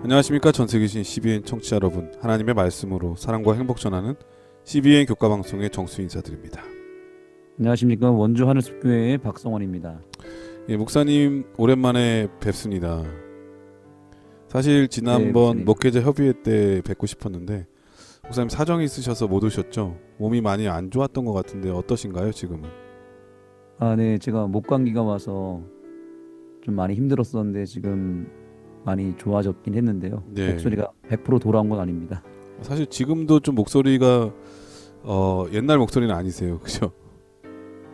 안녕하십니까. 전세계 계신 CBN 청취자 여러분, 하나님의 말씀으로 사랑과 행복 전하는 CBN 교과방송의 정수 인사드립니다. 안녕하십니까. 원주 하늘숲교회의 박성원입니다. 예, 목사님 오랜만에 뵙습니다. 사실 네, 지난번 목사님. 목회자 협의회 때 뵙고 싶었는데 목사님 사정이 있으셔서 못 오셨죠? 몸이 많이 안 좋았던 것 같은데 어떠신가요 지금은? 네, 제가 목감기가 와서 좀 많이 힘들었었는데 지금 많이 좋아졌긴 했는데요. 네. 목소리가 100% 돌아온 건 아닙니다. 사실 지금도 좀 목소리가 옛날 목소리는 아니세요, 그죠?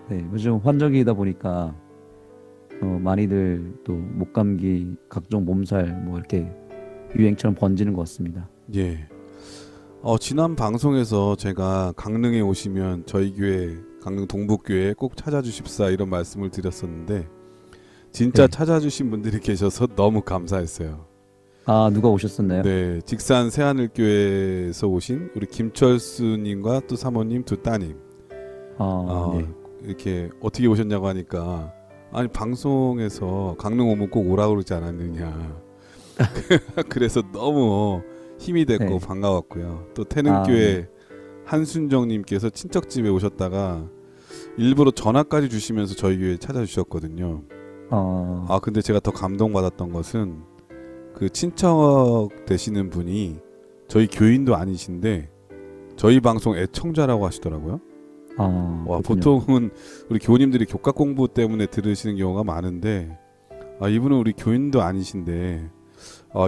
네, 요즘 환절기이다 보니까 많이들 또 목감기, 각종 몸살 뭐 이렇게 유행처럼 번지는 것 같습니다. 예. 지난 방송에서 제가 강릉에 오시면 저희 교회 강릉 동북교회 꼭 찾아주십사 이런 말씀을 드렸었는데 진짜 네. 찾아주신 분들이 계셔서 너무 감사했어요. 누가 오셨었나요? 네, 직산 새하늘교회에서 오신 우리 김철수님과 또 사모님 두 따님 네. 이렇게 어떻게 오셨냐고 하니까 아니 방송에서 강릉 오면 꼭 오라고 그러지 않았느냐. 그래서 너무 힘이 됐고 네. 반가웠고요. 또 태능교회 네. 한순정님께서 친척집에 오셨다가 일부러 전화까지 주시면서 저희 교회 찾아주셨거든요. 근데 제가 더 감동받았던 것은 그 친척 되시는 분이 저희 교인도 아니신데 저희 방송 애청자라고 하시더라고요. 와, 그렇군요. 보통은 우리 교우님들이 교과 공부 때문에 들으시는 경우가 많은데 이분은 우리 교인도 아니신데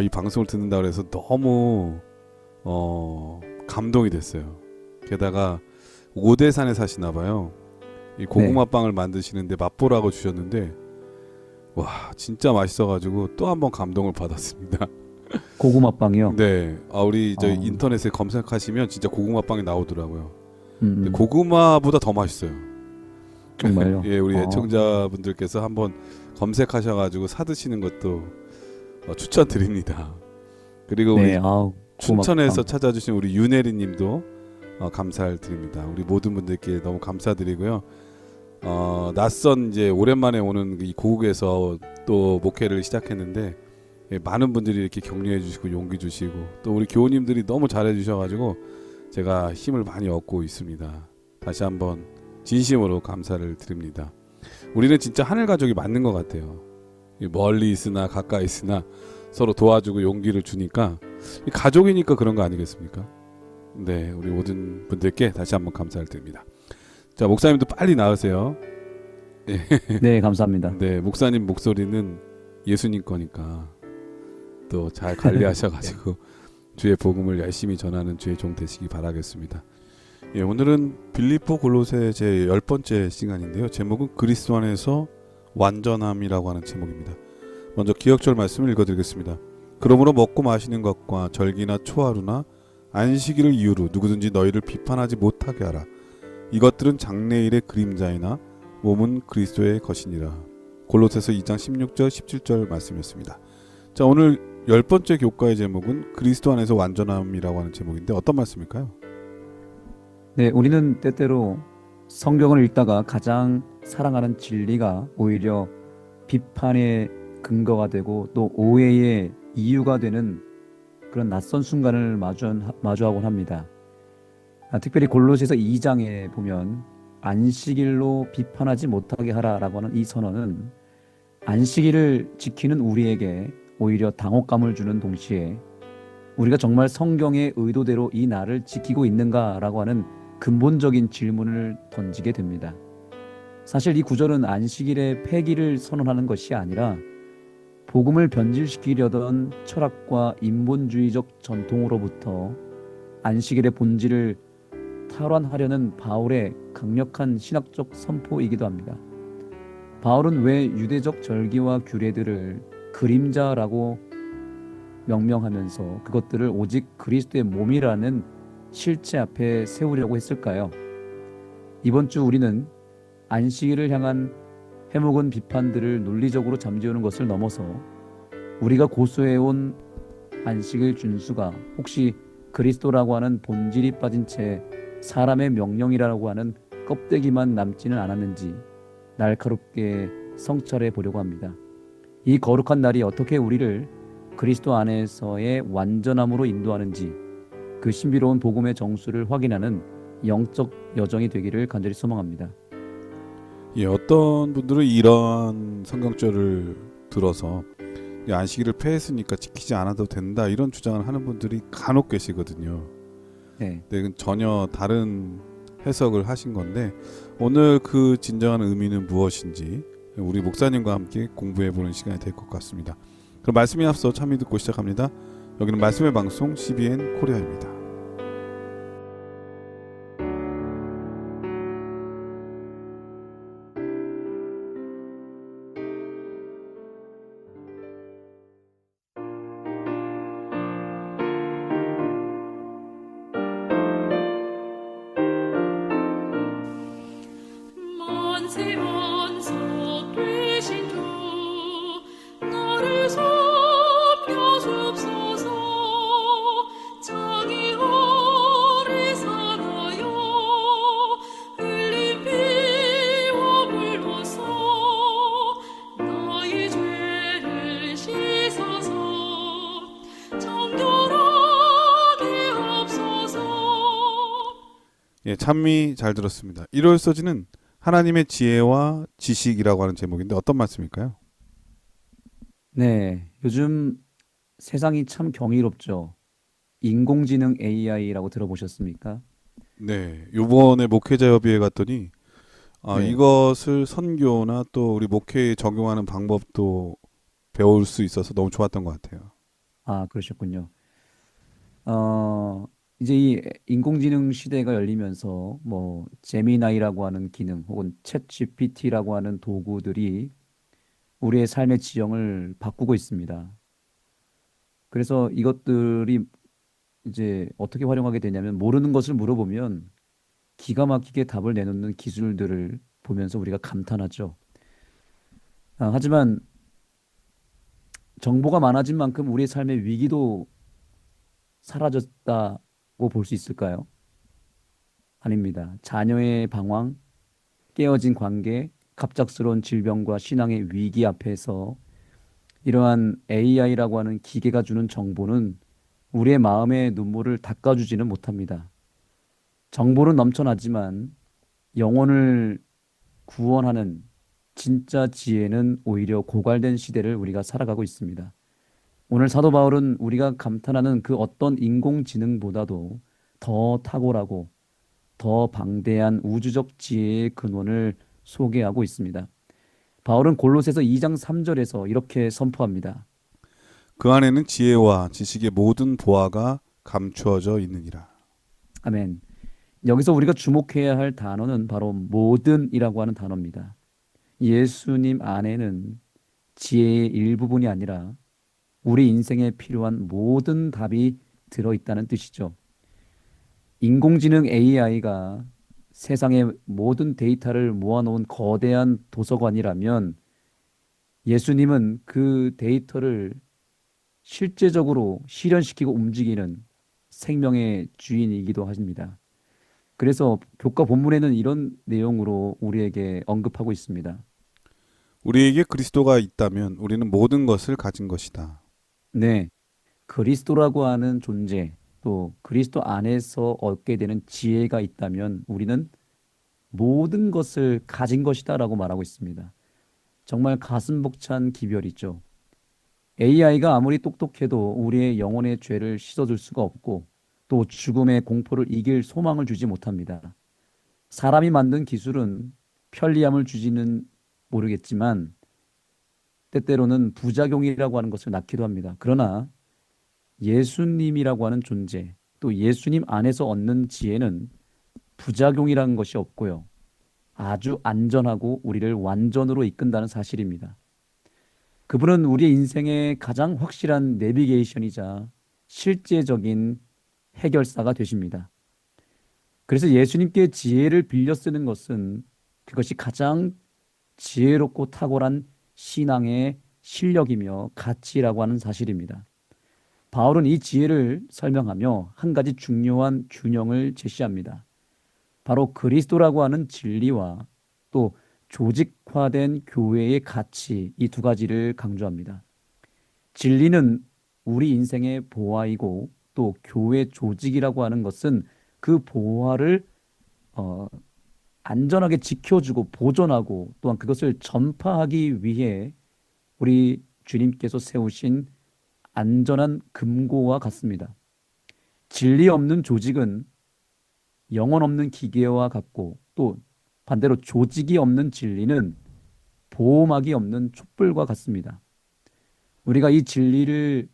이 방송을 듣는다 그래서 너무 감동이 됐어요. 게다가 오대산에 사시나 봐요. 이 고구마빵을 만드시는데 맛보라고 주셨는데 와 진짜 맛있어가지고 또 한 번 감동을 받았습니다. 고구마빵이요? 네, 우리 저 인터넷에 검색하시면 진짜 고구마빵이 나오더라고요. 근데 음. 고구마보다 더 맛있어요. 정말요? 예, 우리 애청자분들께서 한번 검색하셔가지고 사드시는 것도 추천드립니다. 그리고 네, 우리 춘천에서 고구마빵. 찾아주신 우리 윤혜리님도 감사를 드립니다. 우리 모든 분들께 너무 감사드리고요. 낯선 이제 오랜만에 오는 이 고국에서 또 목회를 시작했는데 많은 분들이 이렇게 격려해 주시고 용기 주시고 또 우리 교우님들이 너무 잘해 주셔가지고 제가 힘을 많이 얻고 있습니다. 다시 한번 진심으로 감사를 드립니다. 우리는 진짜 하늘 가족이 맞는 것 같아요. 멀리 있으나 가까이 있으나 서로 도와주고 용기를 주니까 가족이니까 그런 거 아니겠습니까? 네, 우리 모든 분들께 다시 한번 감사를 드립니다. 자, 목사님도 빨리 나으세요. 네, 감사합니다. 네, 목사님 목소리는 예수님 거니까 또 잘 관리하셔가지고 주의 복음을 열심히 전하는 주의 종 되시기 바라겠습니다. 예, 오늘은 빌립보 골로새 제 10번째 시간인데요. 제목은 그리스도 안에서 완전함이라고 하는 제목입니다. 먼저 기억절 말씀을 읽어드리겠습니다. 그러므로 먹고 마시는 것과 절기나 초하루나 안식일을 이유로 누구든지 너희를 비판하지 못하게 하라. 이것들은 장래일의 그림자이나 몸은 그리스도의 것이니라. 골로새서 2장 16절 17절 말씀이었습니다. 자, 오늘 10번째 교과의 제목은 그리스도 안에서 완전함이라고 하는 제목인데 어떤 말씀일까요? 네, 우리는 때때로 성경을 읽다가 가장 사랑하는 진리가 오히려 비판의 근거가 되고 또 오해의 이유가 되는 그런 낯선 순간을 마주하곤 합니다. 특별히 골로새서 2장에 보면 안식일로 비판하지 못하게 하라라고 하는 이 선언은 안식일을 지키는 우리에게 오히려 당혹감을 주는 동시에 우리가 정말 성경의 의도대로 이 날을 지키고 있는가라고 하는 근본적인 질문을 던지게 됩니다. 사실 이 구절은 안식일의 폐기를 선언하는 것이 아니라 복음을 변질시키려던 철학과 인본주의적 전통으로부터 안식일의 본질을 탈환하려는 바울의 강력한 신학적 선포이기도 합니다. 바울은 왜 유대적 절기와 규례들을 그림자라고 명명하면서 그것들을 오직 그리스도의 몸이라는 실체 앞에 세우려고 했을까요? 이번 주 우리는 안식일을 향한 해묵은 비판들을 논리적으로 잠재우는 것을 넘어서 우리가 고수해온 안식일 준수가 혹시 그리스도라고 하는 본질이 빠진 채 사람의 명령이라고 하는 껍데기만 남지는 않았는지 날카롭게 성찰해 보려고 합니다. 이 거룩한 날이 어떻게 우리를 그리스도 안에서의 완전함으로 인도하는지 그 신비로운 복음의 정수를 확인하는 영적 여정이 되기를 간절히 소망합니다. 예, 어떤 분들은 이런 성경절을 들어서 이 안식일을 폐했으니까 지키지 않아도 된다 이런 주장을 하는 분들이 간혹 계시거든요. 네, 네, 이건 전혀 다른 해석을 하신 건데 오늘 그 진정한 의미는 무엇인지 우리 목사님과 함께 공부해보는 시간이 될 것 같습니다. 그럼 말씀에 앞서 참여 듣고 시작합니다. 여기는 말씀의 방송 CBN 코리아입니다. 만세 만사 되신 주 나를 섬겨주옵소서. 자기 오래 살아요 흘린 피와 불로써 나의 죄를 씻어서 정결하게 하옵소서. 예, 찬미 잘 들었습니다. 일요일 서지는 하나님의 지혜와 지식이라고 하는 제목인데 어떤 말씀일까요? 네, 요즘 세상이 참 경이롭죠. 인공지능 AI라고 들어보셨습니까? 네, 이번에 목회자협의회 갔더니 네. 이것을 선교나 또 우리 목회에 적용하는 방법도 배울 수 있어서 너무 좋았던 것 같아요. 아, 그러셨군요. 이제 이 인공지능 시대가 열리면서 뭐 제미나이라고 하는 기능 혹은 챗 GPT라고 하는 도구들이 우리의 삶의 지형을 바꾸고 있습니다. 그래서 이것들이 이제 어떻게 활용하게 되냐면 모르는 것을 물어보면 기가 막히게 답을 내놓는 기술들을 보면서 우리가 감탄하죠. 하지만 정보가 많아진 만큼 우리의 삶의 위기도 사라졌다고 볼 수 있을까요? 아닙니다. 자녀의 방황, 깨어진 관계, 갑작스러운 질병과 신앙의 위기 앞에서 이러한 AI라고 하는 기계가 주는 정보는 우리의 마음의 눈물을 닦아주지는 못합니다. 정보는 넘쳐나지만 영혼을 구원하는 진짜 지혜는 오히려 고갈된 시대를 우리가 살아가고 있습니다. 오늘 사도 바울은 우리가 감탄하는 그 어떤 인공지능보다도 더 탁월하고 더 방대한 우주적 지혜의 근원을 소개하고 있습니다. 바울은 골로새서 2장 3절에서 이렇게 선포합니다. 그 안에는 지혜와 지식의 모든 보화가 감추어져 있느니라. 아멘. 여기서 우리가 주목해야 할 단어는 바로 모든이라고 하는 단어입니다. 예수님 안에는 지혜의 일부분이 아니라 우리 인생에 필요한 모든 답이 들어있다는 뜻이죠. 인공지능 AI가 세상의 모든 데이터를 모아놓은 거대한 도서관이라면 예수님은 그 데이터를 실제적으로 실현시키고 움직이는 생명의 주인이기도 하십니다. 그래서 교과 본문에는 이런 내용으로 우리에게 언급하고 있습니다. 우리에게 그리스도가 있다면 우리는 모든 것을 가진 것이다. 네, 그리스도라고 하는 존재, 또 그리스도 안에서 얻게 되는 지혜가 있다면 우리는 모든 것을 가진 것이다라고 말하고 있습니다. 정말 가슴 벅찬 기별이죠. AI가 아무리 똑똑해도 우리의 영혼의 죄를 씻어줄 수가 없고 또 죽음의 공포를 이길 소망을 주지 못합니다. 사람이 만든 기술은 편리함을 주지는 모르겠지만 때때로는 부작용이라고 하는 것을 낳기도 합니다. 그러나 예수님이라고 하는 존재, 또 예수님 안에서 얻는 지혜는 부작용이라는 것이 없고요. 아주 안전하고 우리를 완전으로 이끈다는 사실입니다. 그분은 우리의 인생의 가장 확실한 내비게이션이자 실제적인 해결사가 되십니다. 그래서 예수님께 지혜를 빌려 쓰는 것은 그것이 가장 지혜롭고 탁월한 신앙의 실력이며 가치라고 하는 사실입니다. 바울은 이 지혜를 설명하며 한 가지 중요한 균형을 제시합니다. 바로 그리스도라고 하는 진리와 또 조직화된 교회의 가치, 이 두 가지를 강조합니다. 진리는 우리 인생의 보화이고 또 교회 조직이라고 하는 것은 그 보화를 어, 안전하게 지켜주고 보존하고 또한 그것을 전파하기 위해 우리 주님께서 세우신 안전한 금고와 같습니다. 진리 없는 조직은 영혼 없는 기계와 같고 또 반대로 조직이 없는 진리는 보호막이 없는 촛불과 같습니다. 우리가 이 진리의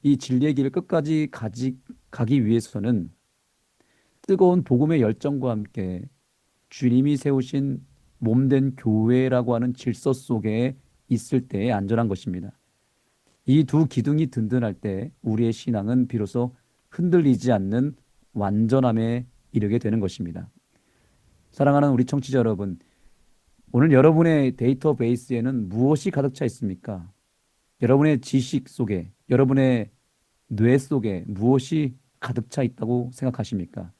길을 끝까지 가기 위해서는 뜨거운 복음의 열정과 함께 주님이 세우신 몸된 교회라고 하는 질서 속에 있을 때에 안전한 것입니다. 이 두 기둥이 든든할 때 우리의 신앙은 비로소 흔들리지 않는 완전함에 이르게 되는 것입니다. 사랑하는 우리 청취자 여러분, 오늘 여러분의 데이터베이스에는 무엇이 가득 차 있습니까? 여러분의 지식 속에, 여러분의 뇌 속에 무엇이 가득 차 있다고 생각하십니까?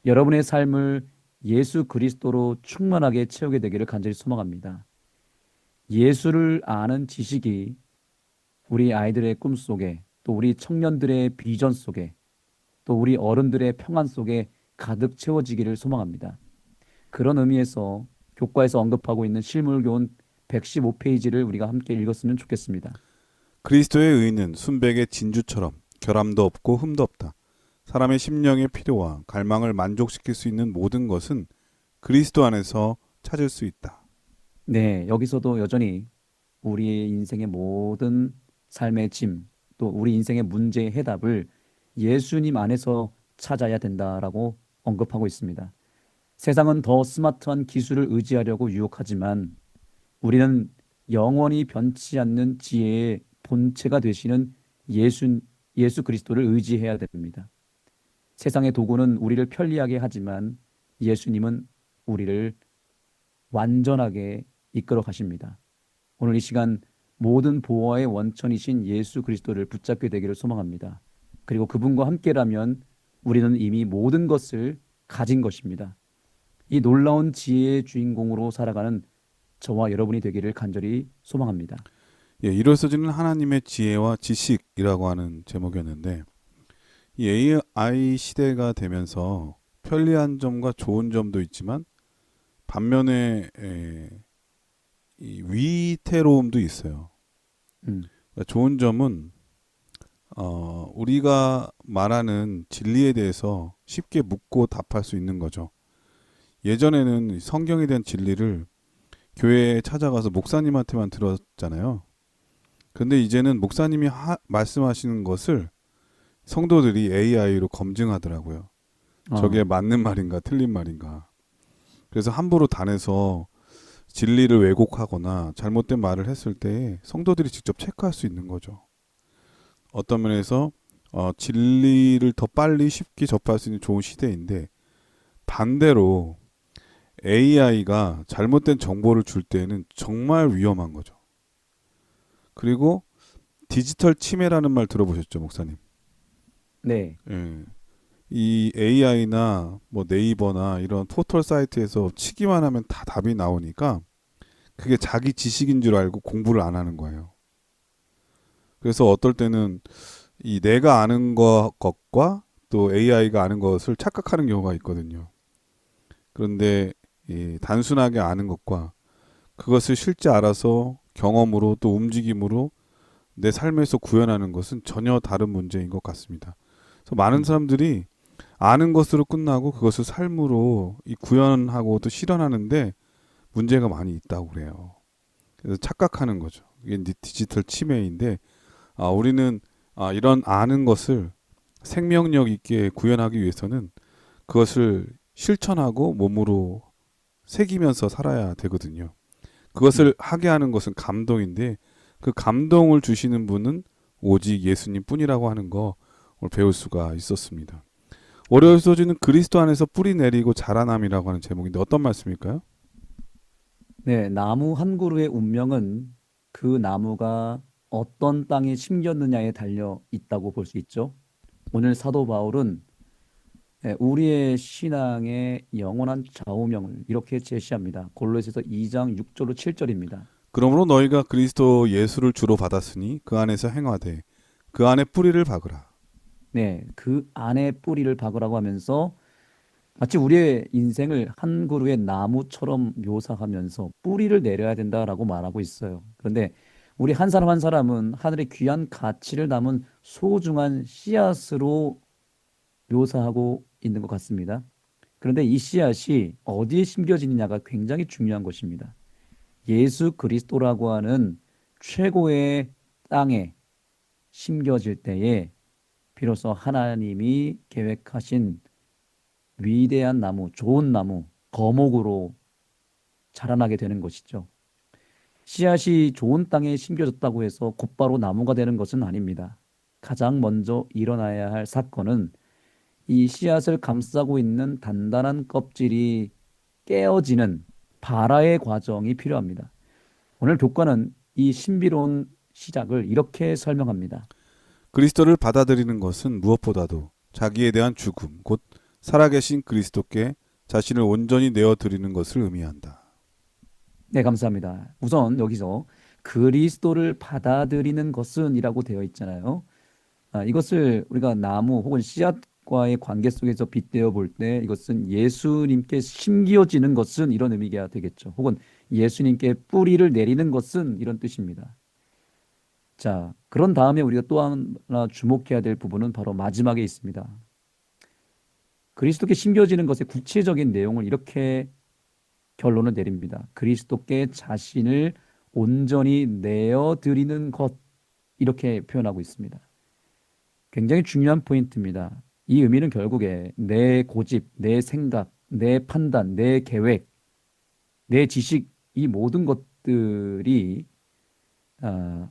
여러분의 삶을 예수 그리스도로 충만하게 채우게 되기를 간절히 소망합니다. 예수를 아는 지식이 우리 아이들의 꿈 속에, 또 우리 청년들의 비전 속에, 또 우리 어른들의 평안 속에 가득 채워지기를 소망합니다. 그런 의미에서 교과에서 언급하고 있는 실물교훈 115페이지를 우리가 함께 읽었으면 좋겠습니다. 그리스도의 의는 순백의 진주처럼 결함도 없고 흠도 없다. 사람의 심령의 필요와 갈망을 만족시킬 수 있는 모든 것은 그리스도 안에서 찾을 수 있다. 네, 여기서도 여전히 우리의 인생의 모든 삶의 짐, 또 우리 인생의 문제의 해답을 예수님 안에서 찾아야 된다라고 언급하고 있습니다. 세상은 더 스마트한 기술을 의지하려고 유혹하지만 우리는 영원히 변치 않는 지혜의 본체가 되시는 예수 그리스도를 의지해야 됩니다. 세상의 도구는 우리를 편리하게 하지만 예수님은 우리를 완전하게 이끌어 가십니다. 오늘 이 시간 모든 보화의 원천이신 예수 그리스도를 붙잡게 되기를 소망합니다. 그리고 그분과 함께라면 우리는 이미 모든 것을 가진 것입니다. 이 놀라운 지혜의 주인공으로 살아가는 저와 여러분이 되기를 간절히 소망합니다. 예, 이로써지는 하나님의 지혜와 지식이라고 하는 제목이었는데, 이 AI 시대가 되면서 편리한 점과 좋은 점도 있지만 반면에 이 위태로움도 있어요. 그러니까 좋은 점은 우리가 말하는 진리에 대해서 쉽게 묻고 답할 수 있는 거죠. 예전에는 성경에 대한 진리를 교회에 찾아가서 목사님한테만 들었잖아요. 근데 이제는 목사님이 말씀하시는 것을 성도들이 AI로 검증하더라고요. 저게 맞는 말인가 틀린 말인가. 그래서 함부로 단에서 진리를 왜곡하거나 잘못된 말을 했을 때 성도들이 직접 체크할 수 있는 거죠. 어떤 면에서 진리를 더 빨리 쉽게 접할 수 있는 좋은 시대인데, 반대로 AI가 잘못된 정보를 줄 때는 정말 위험한 거죠. 그리고 디지털 침해라는 말 들어보셨죠, 목사님? 네. 예. 이 AI나 뭐 네이버나 이런 포털 사이트에서 치기만 하면 다 답이 나오니까 그게 자기 지식인 줄 알고 공부를 안 하는 거예요. 그래서 어떨 때는 이 내가 아는 것과 또 AI가 아는 것을 착각하는 경우가 있거든요. 그런데 이 단순하게 아는 것과 그것을 실제 알아서 경험으로 또 움직임으로 내 삶에서 구현하는 것은 전혀 다른 문제인 것 같습니다. 그래서 많은 사람들이 아는 것으로 끝나고 그것을 삶으로 이 구현하고 또 실현하는데 문제가 많이 있다고 그래요. 그래서 착각하는 거죠. 이게 디지털 침해인데, 우리는 이런 아는 것을 생명력 있게 구현하기 위해서는 그것을 실천하고 몸으로 새기면서 살아야 되거든요. 그것을 하게 하는 것은 감동인데, 그 감동을 주시는 분은 오직 예수님 뿐이라고 하는 거 오늘 배울 수가 있었습니다. 월요일 소지는 그리스도 안에서 뿌리 내리고 자라남이라고 하는 제목인데 어떤 말씀일까요? 네, 나무 한 그루의 운명은 그 나무가 어떤 땅에 심겼느냐에 달려 있다고 볼 수 있죠. 오늘 사도 바울은 우리의 신앙의 영원한 좌우명을 이렇게 제시합니다. 골로새서 2장 6절로 7절입니다. 그러므로 너희가 그리스도 예수를 주로 받았으니 그 안에서 행하되 그 안에 뿌리를 박으라. 네, 그 안에 뿌리를 박으라고 하면서 마치 우리의 인생을 한 그루의 나무처럼 묘사하면서 뿌리를 내려야 된다라고 말하고 있어요. 그런데 우리 한 사람 한 사람은 하늘의 귀한 가치를 담은 소중한 씨앗으로 묘사하고 있는 것 같습니다. 그런데 이 씨앗이 어디에 심겨지느냐가 굉장히 중요한 것입니다. 예수 그리스도라고 하는 최고의 땅에 심겨질 때에 비로소 하나님이 계획하신 위대한 나무, 좋은 나무, 거목으로 자라나게 되는 것이죠. 씨앗이 좋은 땅에 심겨졌다고 해서 곧바로 나무가 되는 것은 아닙니다. 가장 먼저 일어나야 할 사건은 이 씨앗을 감싸고 있는 단단한 껍질이 깨어지는 발화의 과정이 필요합니다. 오늘 교과는 이 신비로운 시작을 이렇게 설명합니다. 그리스도를 받아들이는 것은 무엇보다도 자기에 대한 죽음, 곧 살아계신 그리스도께 자신을 온전히 내어드리는 것을 의미한다. 네, 감사합니다. 우선 여기서 그리스도를 받아들이는 것은 이라고 되어 있잖아요. 이것을 우리가 나무 혹은 씨앗과의 관계 속에서 빗대어 볼 때 이것은 예수님께 심기어지는 것은 이런 의미가 되겠죠. 혹은 예수님께 뿌리를 내리는 것은 이런 뜻입니다. 자, 그런 다음에 우리가 또 하나 주목해야 될 부분은 바로 마지막에 있습니다. 그리스도께 심겨지는 것의 구체적인 내용을 이렇게 결론을 내립니다. 그리스도께 자신을 온전히 내어드리는 것, 이렇게 표현하고 있습니다. 굉장히 중요한 포인트입니다. 이 의미는 결국에 내 고집, 내 생각, 내 판단, 내 계획, 내 지식, 이 모든 것들이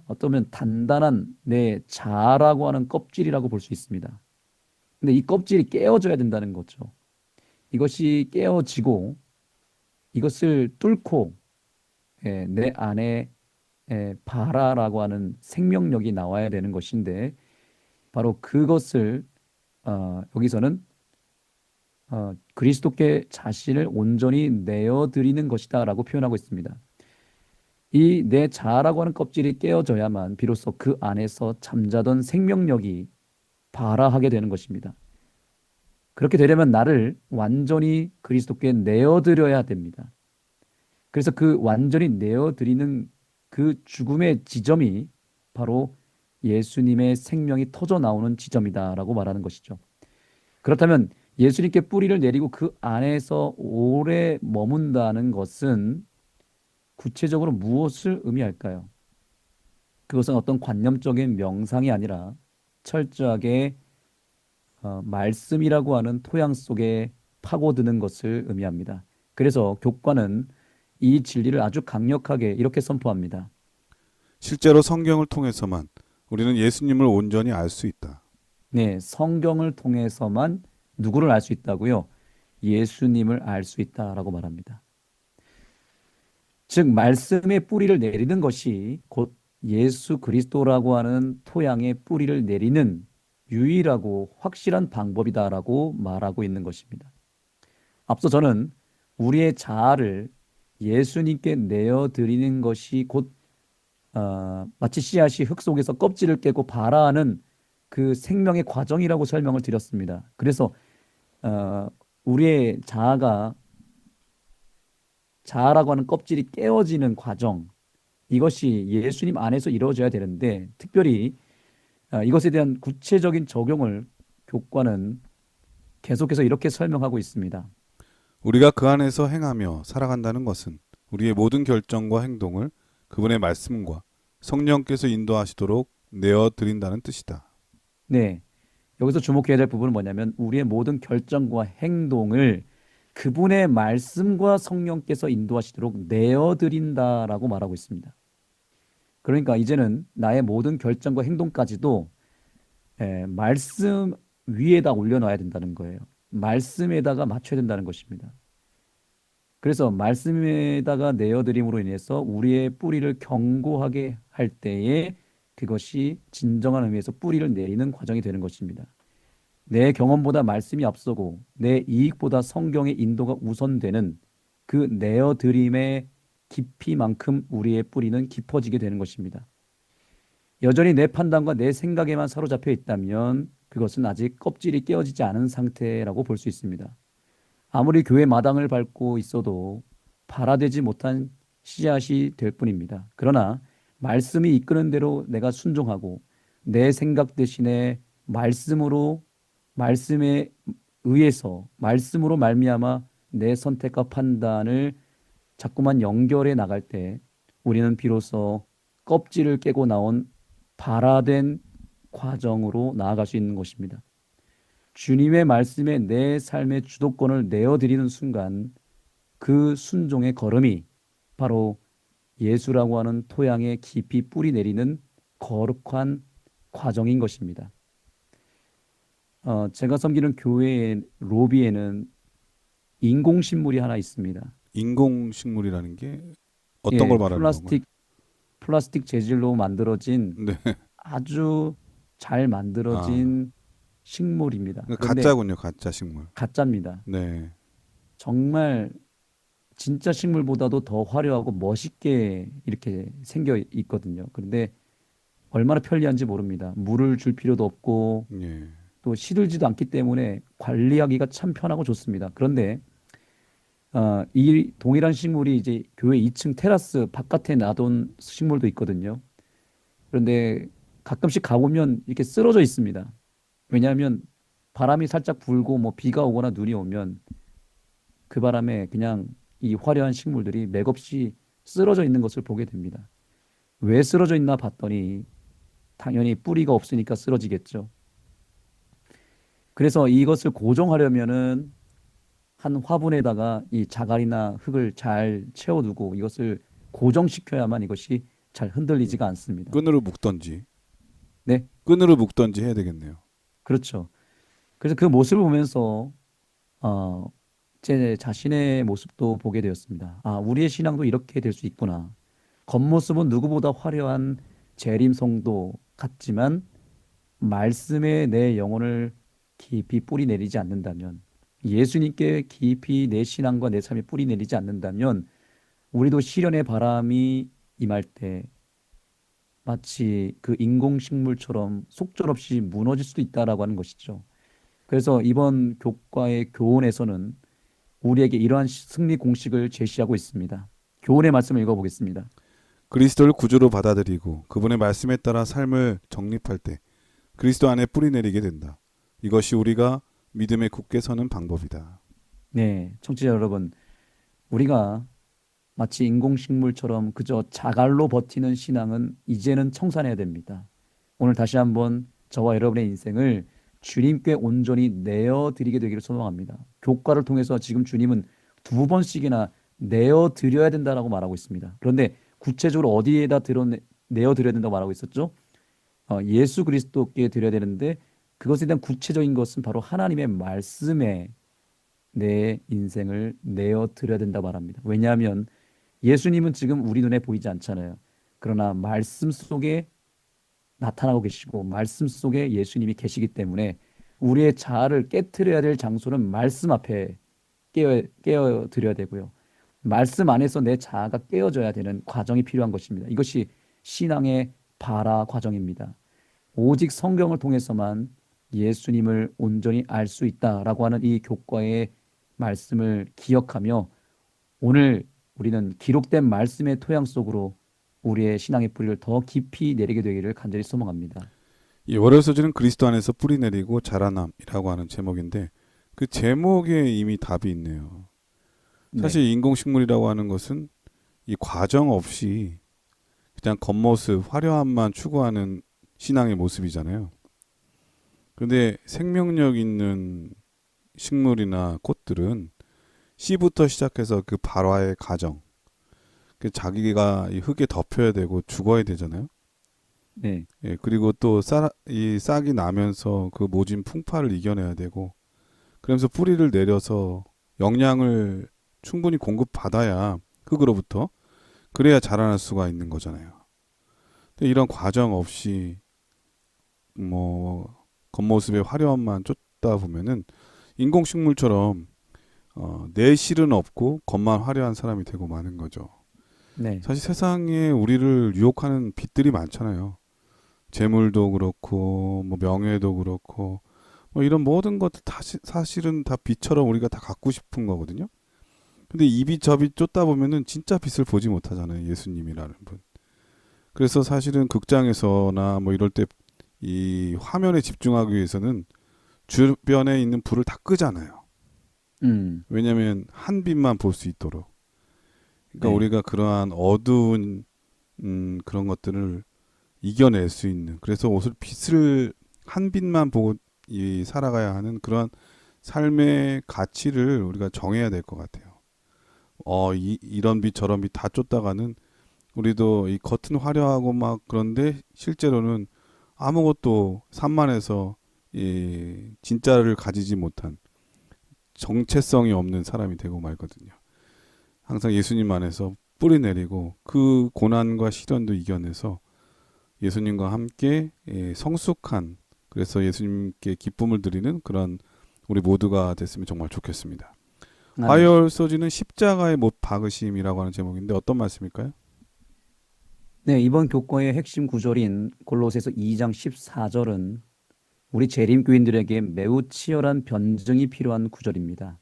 어쩌면 단단한 내 자아라고 하는 껍질이라고 볼 수 있습니다. 근데 이 껍질이 깨어져야 된다는 거죠. 이것이 깨어지고 이것을 뚫고 내 안에 바라라고 하는 생명력이 나와야 되는 것인데 바로 그것을 여기서는 그리스도께 자신을 온전히 내어드리는 것이다라고 표현하고 있습니다. 이 내 자아라고 하는 껍질이 깨어져야만 비로소 그 안에서 잠자던 생명력이 발화하게 되는 것입니다. 그렇게 되려면 나를 완전히 그리스도께 내어드려야 됩니다. 그래서 그 완전히 내어드리는 그 죽음의 지점이 바로 예수님의 생명이 터져 나오는 지점이다라고 말하는 것이죠. 그렇다면 예수님께 뿌리를 내리고 그 안에서 오래 머문다는 것은 구체적으로 무엇을 의미할까요? 그것은 어떤 관념적인 명상이 아니라 철저하게 말씀이라고 하는 토양 속에 파고드는 것을 의미합니다. 그래서 교과는 이 진리를 아주 강력하게 이렇게 선포합니다. 실제로 성경을 통해서만 우리는 예수님을 온전히 알 수 있다. 네, 성경을 통해서만 누구를 알 수 있다고요? 예수님을 알 수 있다라고 말합니다. 즉 말씀의 뿌리를 내리는 것이 곧 예수 그리스도라고 하는 토양에 뿌리를 내리는 유일하고 확실한 방법이다라고 말하고 있는 것입니다. 앞서 저는 우리의 자아를 예수님께 내어드리는 것이 곧 마치 씨앗이 흙 속에서 껍질을 깨고 발화하는 그 생명의 과정이라고 설명을 드렸습니다. 그래서 우리의 자아라고 하는 껍질이 깨어지는 과정, 이것이 예수님 안에서 이루어져야 되는데 특별히 이것에 대한 구체적인 적용을 교과는 계속해서 이렇게 설명하고 있습니다. 우리가 그 안에서 행하며 살아간다는 것은 우리의 모든 결정과 행동을 그분의 말씀과 성령께서 인도하시도록 내어드린다는 뜻이다. 네, 여기서 주목해야 될 부분은 뭐냐면 우리의 모든 결정과 행동을 그분의 말씀과 성령께서 인도하시도록 내어드린다라고 말하고 있습니다. 그러니까 이제는 나의 모든 결정과 행동까지도 말씀 위에다 올려놔야 된다는 거예요. 말씀에다가 맞춰야 된다는 것입니다. 그래서 말씀에다가 내어드림으로 인해서 우리의 뿌리를 견고하게 할 때에 그것이 진정한 의미에서 뿌리를 내리는 과정이 되는 것입니다. 내 경험보다 말씀이 앞서고 내 이익보다 성경의 인도가 우선되는 그 내어드림의 깊이만큼 우리의 뿌리는 깊어지게 되는 것입니다. 여전히 내 판단과 내 생각에만 사로잡혀 있다면 그것은 아직 껍질이 깨어지지 않은 상태라고 볼 수 있습니다. 아무리 교회 마당을 밟고 있어도 발화되지 못한 씨앗이 될 뿐입니다. 그러나 말씀이 이끄는 대로 내가 순종하고 내 생각 대신에 말씀에 의해서 말씀으로 말미암아 내 선택과 판단을 자꾸만 연결해 나갈 때 우리는 비로소 껍질을 깨고 나온 발화된 과정으로 나아갈 수 있는 것입니다. 주님의 말씀에 내 삶의 주도권을 내어드리는 순간 그 순종의 걸음이 바로 예수라고 하는 토양에 깊이 뿌리 내리는 거룩한 과정인 것입니다. 제가 섬기는 교회의 로비에는 인공식물이 하나 있습니다. 인공식물이라는 게 어떤 예, 걸 말하는 건가요? 플라스틱 재질로 만들어진 네. 아주 잘 만들어진 식물입니다. 그러니까 그런데 가짜군요, 가짜 식물. 가짜입니다. 네. 정말 진짜 식물보다도 더 화려하고 멋있게 이렇게 생겨 있거든요. 그런데 얼마나 편리한지 모릅니다. 물을 줄 필요도 없고 예. 또 시들지도 않기 때문에 관리하기가 참 편하고 좋습니다. 그런데 이 동일한 식물이 이제 교회 2층 테라스 바깥에 놔둔 식물도 있거든요. 그런데 가끔씩 가보면 이렇게 쓰러져 있습니다. 왜냐하면 바람이 살짝 불고 뭐 비가 오거나 눈이 오면 그 바람에 그냥 이 화려한 식물들이 맥없이 쓰러져 있는 것을 보게 됩니다. 왜 쓰러져 있나 봤더니 당연히 뿌리가 없으니까 쓰러지겠죠. 그래서 이것을 고정하려면은 한 화분에다가 이 자갈이나 흙을 잘 채워두고 이것을 고정시켜야만 이것이 잘 흔들리지가 않습니다. 끈으로 묶던지. 네, 끈으로 묶던지 해야 되겠네요. 그렇죠. 그래서 그 모습을 보면서 제 자신의 모습도 보게 되었습니다. 아, 우리의 신앙도 이렇게 될 수 있구나. 겉모습은 누구보다 화려한 재림성도 같지만 말씀에 내 영혼을 깊이 뿌리 내리지 않는다면 예수님께 깊이 내 신앙과 내 삶에 뿌리 내리지 않는다면 우리도 시련의 바람이 임할 때 마치 그 인공식물처럼 속절없이 무너질 수도 있다라고 하는 것이죠. 그래서 이번 교과의 교훈에서는 우리에게 이러한 승리 공식을 제시하고 있습니다. 교훈의 말씀을 읽어보겠습니다. 그리스도를 구주로 받아들이고 그분의 말씀에 따라 삶을 정립할 때 그리스도 안에 뿌리 내리게 된다. 이것이 우리가 믿음에 굳게 서는 방법이다. 네, 청취자 여러분, 우리가 마치 인공식물처럼 그저 자갈로 버티는 신앙은 이제는 청산해야 됩니다. 오늘 다시 한번 저와 여러분의 인생을 주님께 온전히 내어드리게 되기를 소망합니다. 교과를 통해서 지금 주님은 2번씩이나 내어드려야 된다라고 말하고 있습니다. 그런데 구체적으로 어디에다 내어드려야 된다고 말하고 있었죠? 예수 그리스도께 드려야 되는데 그것에 대한 구체적인 것은 바로 하나님의 말씀에 내 인생을 내어드려야 된다고 말합니다. 왜냐하면 예수님은 지금 우리 눈에 보이지 않잖아요. 그러나 말씀 속에 나타나고 계시고 말씀 속에 예수님이 계시기 때문에 우리의 자아를 깨트려야 될 장소는 말씀 앞에 깨어드려야 되고요. 말씀 안에서 내 자아가 깨어져야 되는 과정이 필요한 것입니다. 이것이 신앙의 발화 과정입니다. 오직 성경을 통해서만 예수님을 온전히 알 수 있다라고 하는 이 교과의 말씀을 기억하며 오늘 우리는 기록된 말씀의 토양 속으로 우리의 신앙의 뿌리를 더 깊이 내리게 되기를 간절히 소망합니다. 이 월요 소지는 그리스도 안에서 뿌리 내리고 자라남이라고 하는 제목인데 그 제목에 이미 답이 있네요. 사실 인공식물이라고 하는 것은 이 과정 없이 그냥 겉모습, 화려함만 추구하는 신앙의 모습이잖아요. 그런데 생명력 있는 식물이나 꽃들은 씨부터 시작해서 그 발화의 과정, 그 자기가 이 흙에 덮여야 되고 죽어야 되잖아요. 네, 예, 그리고 또 이 싹이 나면서 그 모진 풍파를 이겨내야 되고, 그러면서 뿌리를 내려서 영양을 충분히 공급받아야 흙으로부터 그래야 자라날 수가 있는 거잖아요. 근데 이런 과정 없이 뭐 겉모습의 화려함만 쫓다 보면은 인공식물처럼 내 실은 없고 겉만 화려한 사람이 되고 마는 거죠. 네, 사실 세상에 우리를 유혹하는 빛들이 많잖아요. 재물도 그렇고 뭐 명예도 그렇고 뭐 이런 모든 것들 다 사실은 다 빛처럼 우리가 다 갖고 싶은 거거든요. 근데 이 빛 저 빛 쫓다 보면은 진짜 빛을 보지 못하잖아요. 예수님이라는 분. 그래서 사실은 극장에서나 뭐 이럴 때 이 화면에 집중하기 위해서는 주변에 있는 불을 다 끄잖아요. 음, 왜냐하면 한 빛만 볼 수 있도록. 그러니까 네. 우리가 그러한 어두운 그런 것들을 이겨낼 수 있는. 그래서 옷을 빛을 한 빛만 보고 살아가야 하는 그러한 삶의 가치를 우리가 정해야 될 것 같아요. 이런 빛 저런 빛 다 쫓다가는 우리도 이 겉은 화려하고 막 그런데 실제로는 아무것도 산만해서 이 진짜를 가지지 못한 정체성이 없는 사람이 되고 말거든요. 항상 예수님 안에서 뿌리 내리고 그 고난과 시련도 이겨내서 예수님과 함께 성숙한, 그래서 예수님께 기쁨을 드리는 그런 우리 모두가 됐으면 정말 좋겠습니다. 아멘. 화요일 소지는 십자가의 못 박으심이라고 하는 제목인데 어떤 말씀일까요? 네, 이번 교과의 핵심 구절인 골로새서 2장 14절은 우리 재림교인들에게 매우 치열한 변증이 필요한 구절입니다.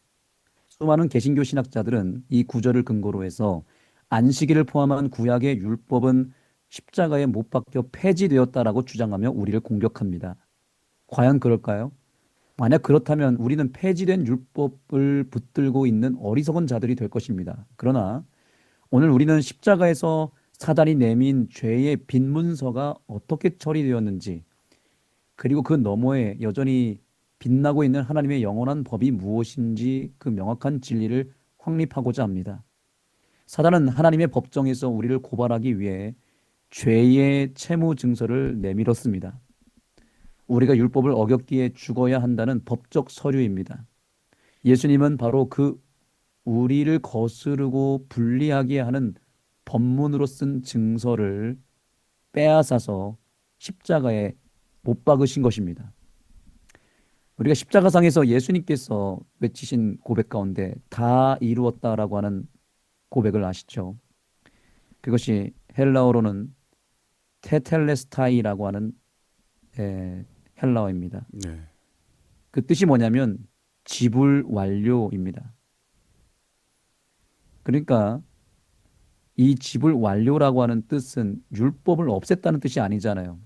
수많은 개신교 신학자들은 이 구절을 근거로 해서 안식일을 포함한 구약의 율법은 십자가에 못 박혀 폐지되었다라고 주장하며 우리를 공격합니다. 과연 그럴까요? 만약 그렇다면 우리는 폐지된 율법을 붙들고 있는 어리석은 자들이 될 것입니다. 그러나 오늘 우리는 십자가에서 사단이 내민 죄의 빈 문서가 어떻게 처리되었는지, 그리고 그 너머에 여전히 빛나고 있는 하나님의 영원한 법이 무엇인지 그 명확한 진리를 확립하고자 합니다. 사단은 하나님의 법정에서 우리를 고발하기 위해 죄의 채무 증서를 내밀었습니다. 우리가 율법을 어겼기에 죽어야 한다는 법적 서류입니다. 예수님은 바로 그 우리를 거스르고 불리하게 하는 법문으로 쓴 증서를 빼앗아서 십자가에 못 박으신 것입니다. 우리가 십자가상에서 예수님께서 외치신 고백 가운데 다 이루었다라고 하는 고백을 아시죠? 그것이 헬라어로는 테텔레스타이라고 하는 헬라어입니다. 네. 그 뜻이 뭐냐면 지불 완료입니다. 그러니까 이 지불 완료라고 하는 뜻은 율법을 없앴다는 뜻이 아니잖아요.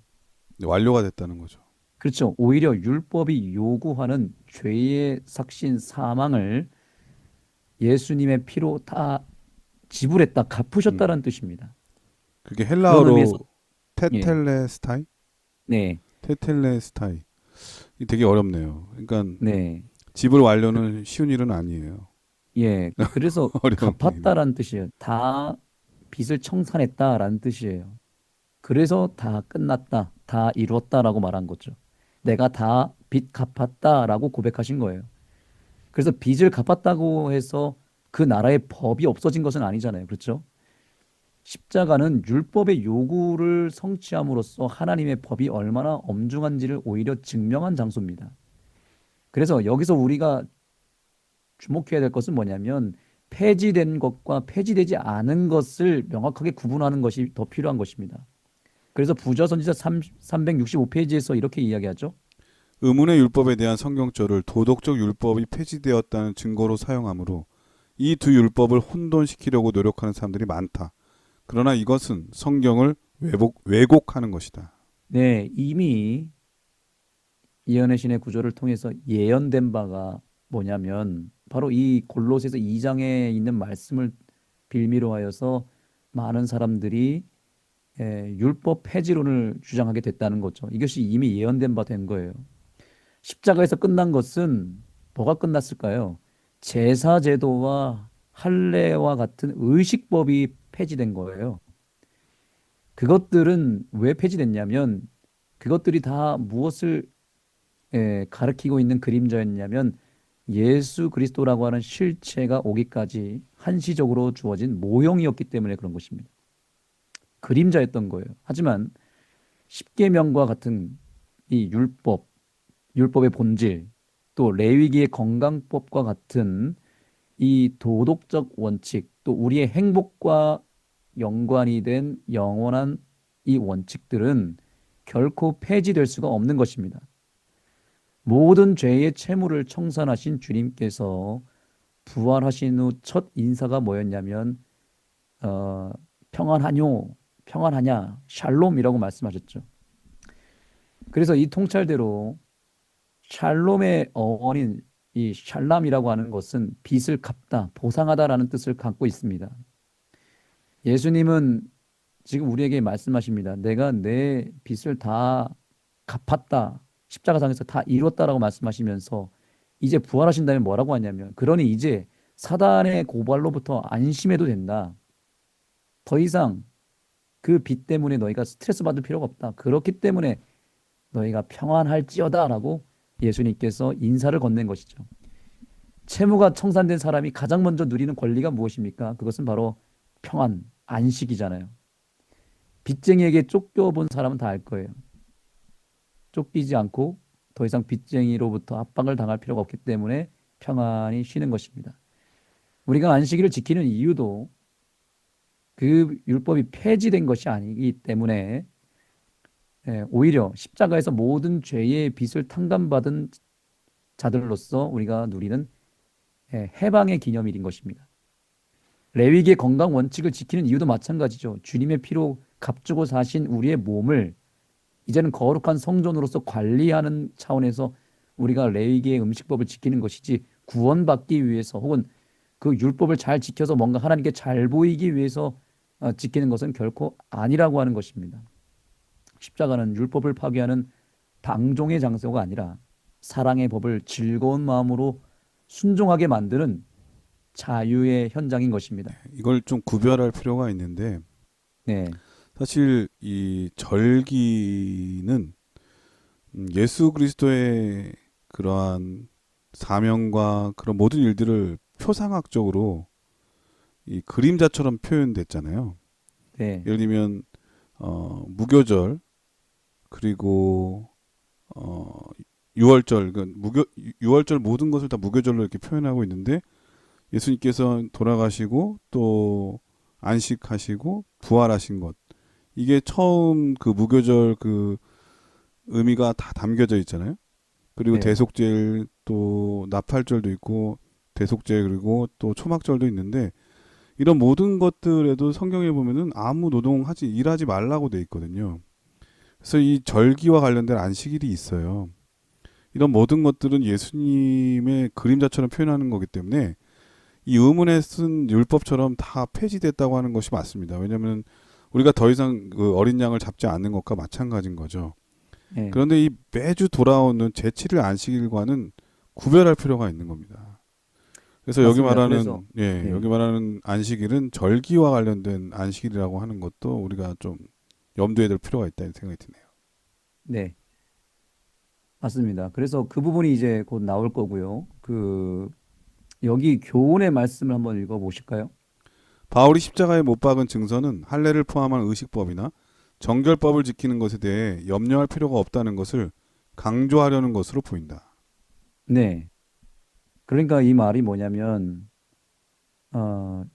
완료가 됐다는 거죠. 그렇죠. 오히려 율법이 요구하는 죄의 삭신 사망을 예수님의 피로 다 지불했다, 음. 갚으셨다는 뜻입니다. 그게 그런 의미에서 헬라어로 예, 테텔레스타이? 네, 테텔레스타이. 이게 되게 어렵네요. 그러니까 네, 집을 완료는 쉬운 일은 아니에요. 예. 그래서 어려운 일이네. 갚았다라는 뜻이에요. 다 빚을 청산했다라는 뜻이에요. 그래서 다 끝났다, 다 이루었다라고 말한 거죠. 내가 다 빚 갚았다라고 고백하신 거예요. 그래서 빚을 갚았다고 해서 그 나라의 법이 없어진 것은 아니잖아요. 그렇죠? 십자가는 율법의 요구를 성취함으로써 하나님의 법이 얼마나 엄중한지를 오히려 증명한 장소입니다. 그래서 여기서 우리가 주목해야 될 것은 뭐냐면 폐지된 것과 폐지되지 않은 것을 명확하게 구분하는 것이 더 필요한 것입니다. 그래서 부좌선지자 365페이지에서 이렇게 이야기하죠. 의문의 율법에 대한 성경절을 도덕적 율법이 폐지되었다는 증거로 사용하므로 이 두 율법을 혼돈시키려고 노력하는 사람들이 많다. 그러나 이것은 성경을 왜곡하는 것이다. 네, 이미 예언의 신의 구조를 통해서 예언된 바가 뭐냐면 바로 이 골로새서 2장에 있는 말씀을 빌미로 하여서 많은 사람들이 율법 폐지론을 주장하게 됐다는 거죠. 이것이 이미 예언된 바 된 거예요. 십자가에서 끝난 것은 뭐가 끝났을까요? 제사 제도와 할례와 같은 의식법이 폐지된 거예요. 그것들은 왜 폐지됐냐면 그것들이 다 무엇을 가리키고 있는 그림자였냐면 예수 그리스도라고 하는 실체가 오기까지 한시적으로 주어진 모형이었기 때문에 그런 것입니다. 그림자였던 거예요. 하지만 십계명과 같은 이 율법의 본질, 또 레위기의 건강법과 같은 이 도덕적 원칙, 또 우리의 행복과 연관이 된 영원한 이 원칙들은 결코 폐지될 수가 없는 것입니다. 모든 죄의 채무를 청산하신 주님께서 부활하신 후 첫 인사가 뭐였냐면 평안하뇨, 평안하냐, 샬롬이라고 말씀하셨죠. 그래서 이 통찰대로 샬롬의 어원인 이 샬람이라고 하는 것은 빚을 갚다, 보상하다라는 뜻을 갖고 있습니다. 예수님은 지금 우리에게 말씀하십니다. 내가 내 빚을 다 갚았다. 십자가상에서 다 이뤘다라고 말씀하시면서 이제 부활하신 다음에 뭐라고 하냐면 그러니 이제 사단의 고발로부터 안심해도 된다. 더 이상 그 빚 때문에 너희가 스트레스 받을 필요가 없다. 그렇기 때문에 너희가 평안할지어다라고 예수님께서 인사를 건넨 것이죠. 채무가 청산된 사람이 가장 먼저 누리는 권리가 무엇입니까? 그것은 바로 평안, 안식이잖아요. 빚쟁이에게 쫓겨본 사람은 다 알 거예요. 쫓기지 않고 더 이상 빚쟁이로부터 압박을 당할 필요가 없기 때문에 평안히 쉬는 것입니다. 우리가 안식일을 지키는 이유도 그 율법이 폐지된 것이 아니기 때문에 오히려 십자가에서 모든 죄의 빚을 탕감받은 자들로서 우리가 누리는 해방의 기념일인 것입니다. 레위기의 건강 원칙을 지키는 이유도 마찬가지죠. 주님의 피로 값주고 사신 우리의 몸을 이제는 거룩한 성전으로서 관리하는 차원에서 우리가 레위기의 음식법을 지키는 것이지 구원받기 위해서 혹은 그 율법을 잘 지켜서 뭔가 하나님께 잘 보이기 위해서 지키는 것은 결코 아니라고 하는 것입니다. 십자가는 율법을 파괴하는 방종의 장소가 아니라 사랑의 법을 즐거운 마음으로 순종하게 만드는 자유의 현장인 것입니다. 이걸 좀 구별할 필요가 있는데 네, 사실 이 절기는 예수 그리스도의 그러한 사명과 그런 모든 일들을 표상학적으로 이 그림자처럼 표현됐잖아요. 네, 예를 들면 무교절 그리고 유월절, 유월절 모든 것을 다 무교절로 이렇게 표현하고 있는데 예수님께서 돌아가시고 또 안식하시고 부활하신 것 이게 처음 그 무교절 그 의미가 다 담겨져 있잖아요. 그리고 네, 대속죄일 또 나팔절도 있고 대속죄 그리고 또 초막절도 있는데 이런 모든 것들에도 성경에 보면은 아무 노동하지 일하지 말라고 돼 있거든요. 그래서 이 절기와 관련된 안식일이 있어요. 이런 모든 것들은 예수님의 그림자처럼 표현하는 거기 때문에 이 의문에 쓴 율법처럼 다 폐지됐다고 하는 것이 맞습니다. 왜냐하면 우리가 더 이상 그 어린 양을 잡지 않는 것과 마찬가지인 거죠. 네. 그런데 이 매주 돌아오는 제7일 안식일과는 구별할 필요가 있는 겁니다. 그래서 여기 맞습니다. 말하는 그래서, 네. 여기 말하는 안식일은 절기와 관련된 안식일이라고 하는 것도 우리가 좀 염두에 둘 필요가 있다는 생각이 드네요. 네, 맞습니다. 그래서 그 부분이 이제 곧 나올 거고요. 여기 교훈의 말씀을 한번 읽어 보실까요? 바울이 십자가에 못 박은 증서는 할례를 포함한 의식법이나 정결법을 지키는 것에 대해 염려할 필요가 없다는 것을 강조하려는 것으로 보인다. 네. 그러니까 이 말이 뭐냐면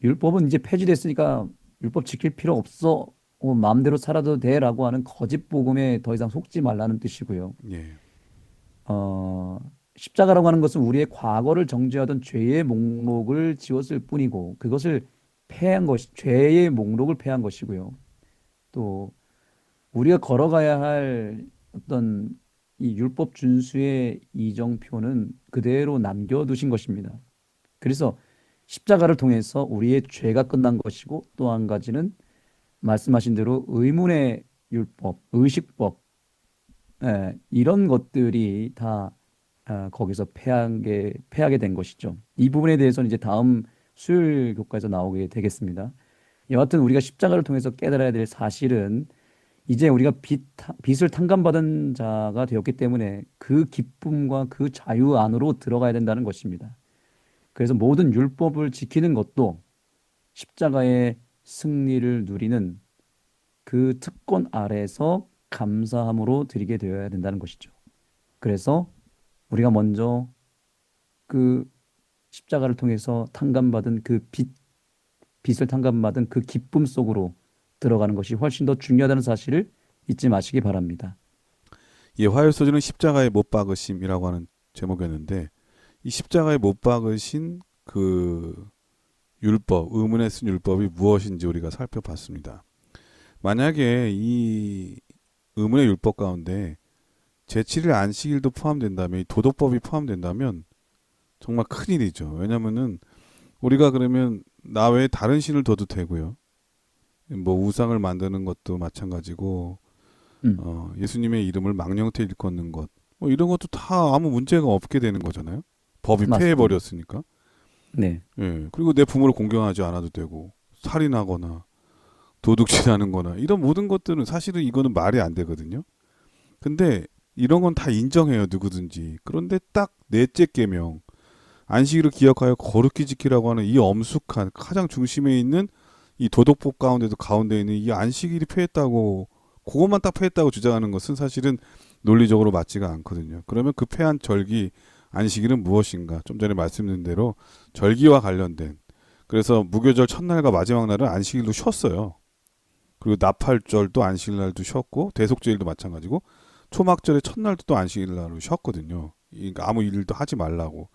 율법은 이제 폐지됐으니까 율법 지킬 필요 없어. 마음대로 살아도 돼라고 하는 거짓 복음에 더 이상 속지 말라는 뜻이고요. 예. 십자가라고 하는 것은 우리의 과거를 정죄하던 죄의 목록을 지웠을 뿐이고 그것을 폐한 것이 죄의 목록을 폐한 것이고요. 또 우리가 걸어가야 할 어떤 이 율법 준수의 이정표는 그대로 남겨두신 것입니다. 그래서 십자가를 통해서 우리의 죄가 끝난 것이고 또 한 가지는 말씀하신 대로 의문의 율법, 의식법 이런 것들이 다 거기서 폐하게 된 것이죠. 이 부분에 대해서는 이제 다음 수요일 교과에서 나오게 되겠습니다. 여하튼 우리가 십자가를 통해서 깨달아야 될 사실은 이제 우리가 빚을 탕감받은 자가 되었기 때문에 그 기쁨과 그 자유 안으로 들어가야 된다는 것입니다. 그래서 모든 율법을 지키는 것도 십자가의 승리를 누리는 그 특권 아래에서 감사함으로 드리게 되어야 된다는 것이죠. 그래서 우리가 먼저 그 십자가를 통해서 탕감받은 빚을 탕감받은 그 기쁨 속으로 들어가는 것이 훨씬 더 중요하다는 사실을 잊지 마시기 바랍니다. 이 화요일 소지는 십자가에 못 박으심이라고 하는 제목이었는데 이 십자가에 못 박으신 그 율법, 의문에 쓴 율법이 무엇인지 우리가 살펴봤습니다. 만약에 이 의문의 율법 가운데 제7일 안식일도 포함된다면 이 도덕법이 포함된다면 정말 큰일이죠. 왜냐면은 우리가 그러면 나 외에 다른 신을 둬도 되고요. 뭐 우상을 만드는 것도 마찬가지고 예수님의 이름을 망령태 일컫는 것, 뭐 이런 것도 다 아무 문제가 없게 되는 거잖아요. 법이 맞습니다. 폐해버렸으니까. 네. 예. 그리고 내 부모를 공경하지 않아도 되고 살인하거나 도둑질하는 거나 이런 모든 것들은 사실은 이거는 말이 안 되거든요. 근데 이런 건 다 인정해요. 누구든지. 그런데 딱 넷째 계명 안식일을 기억하여 거룩히 지키라고 하는 이 엄숙한 가장 중심에 있는 이 도덕법 가운데도 가운데 있는 이 안식일이 폐했다고 그것만 딱 폐했다고 주장하는 것은 사실은 논리적으로 맞지가 않거든요. 그러면 그 폐한 절기 안식일은 무엇인가? 좀 전에 말씀드린 대로 절기와 관련된 그래서 무교절 첫날과 마지막 날은 안식일로 쉬었어요. 그리고 나팔절도 안식일날도 쉬었고 대속제일도 마찬가지고 초막절의 첫날도 또 안식일날로 쉬었거든요. 그러니까 아무 일도 하지 말라고.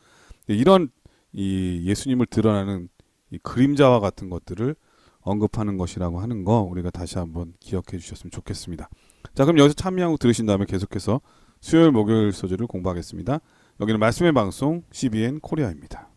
이런 이 예수님을 드러나는 이 그림자와 같은 것들을 언급하는 것이라고 하는 거 우리가 다시 한번 기억해 주셨으면 좋겠습니다. 자, 그럼 여기서 찬미하고 들으신 다음에 계속해서 수요일 목요일 소절을 공부하겠습니다. 여기는 말씀의 방송 CBN 코리아입니다.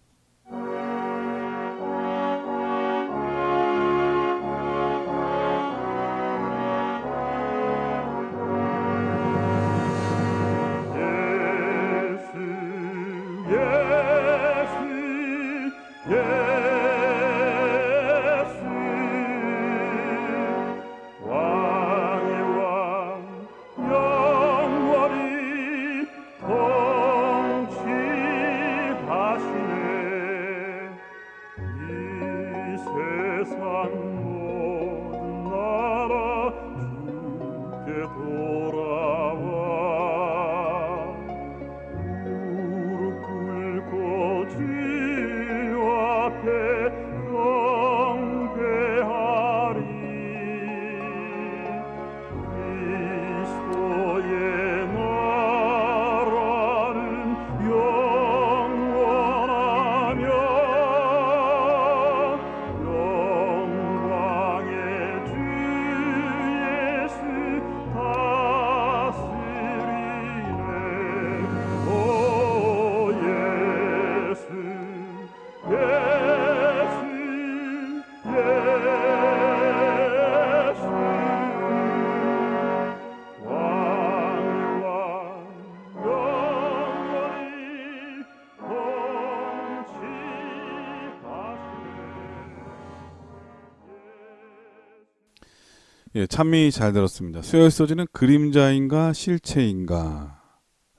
예, 찬미 잘 들었습니다. 수요일 소지는 그림자인가 실체인가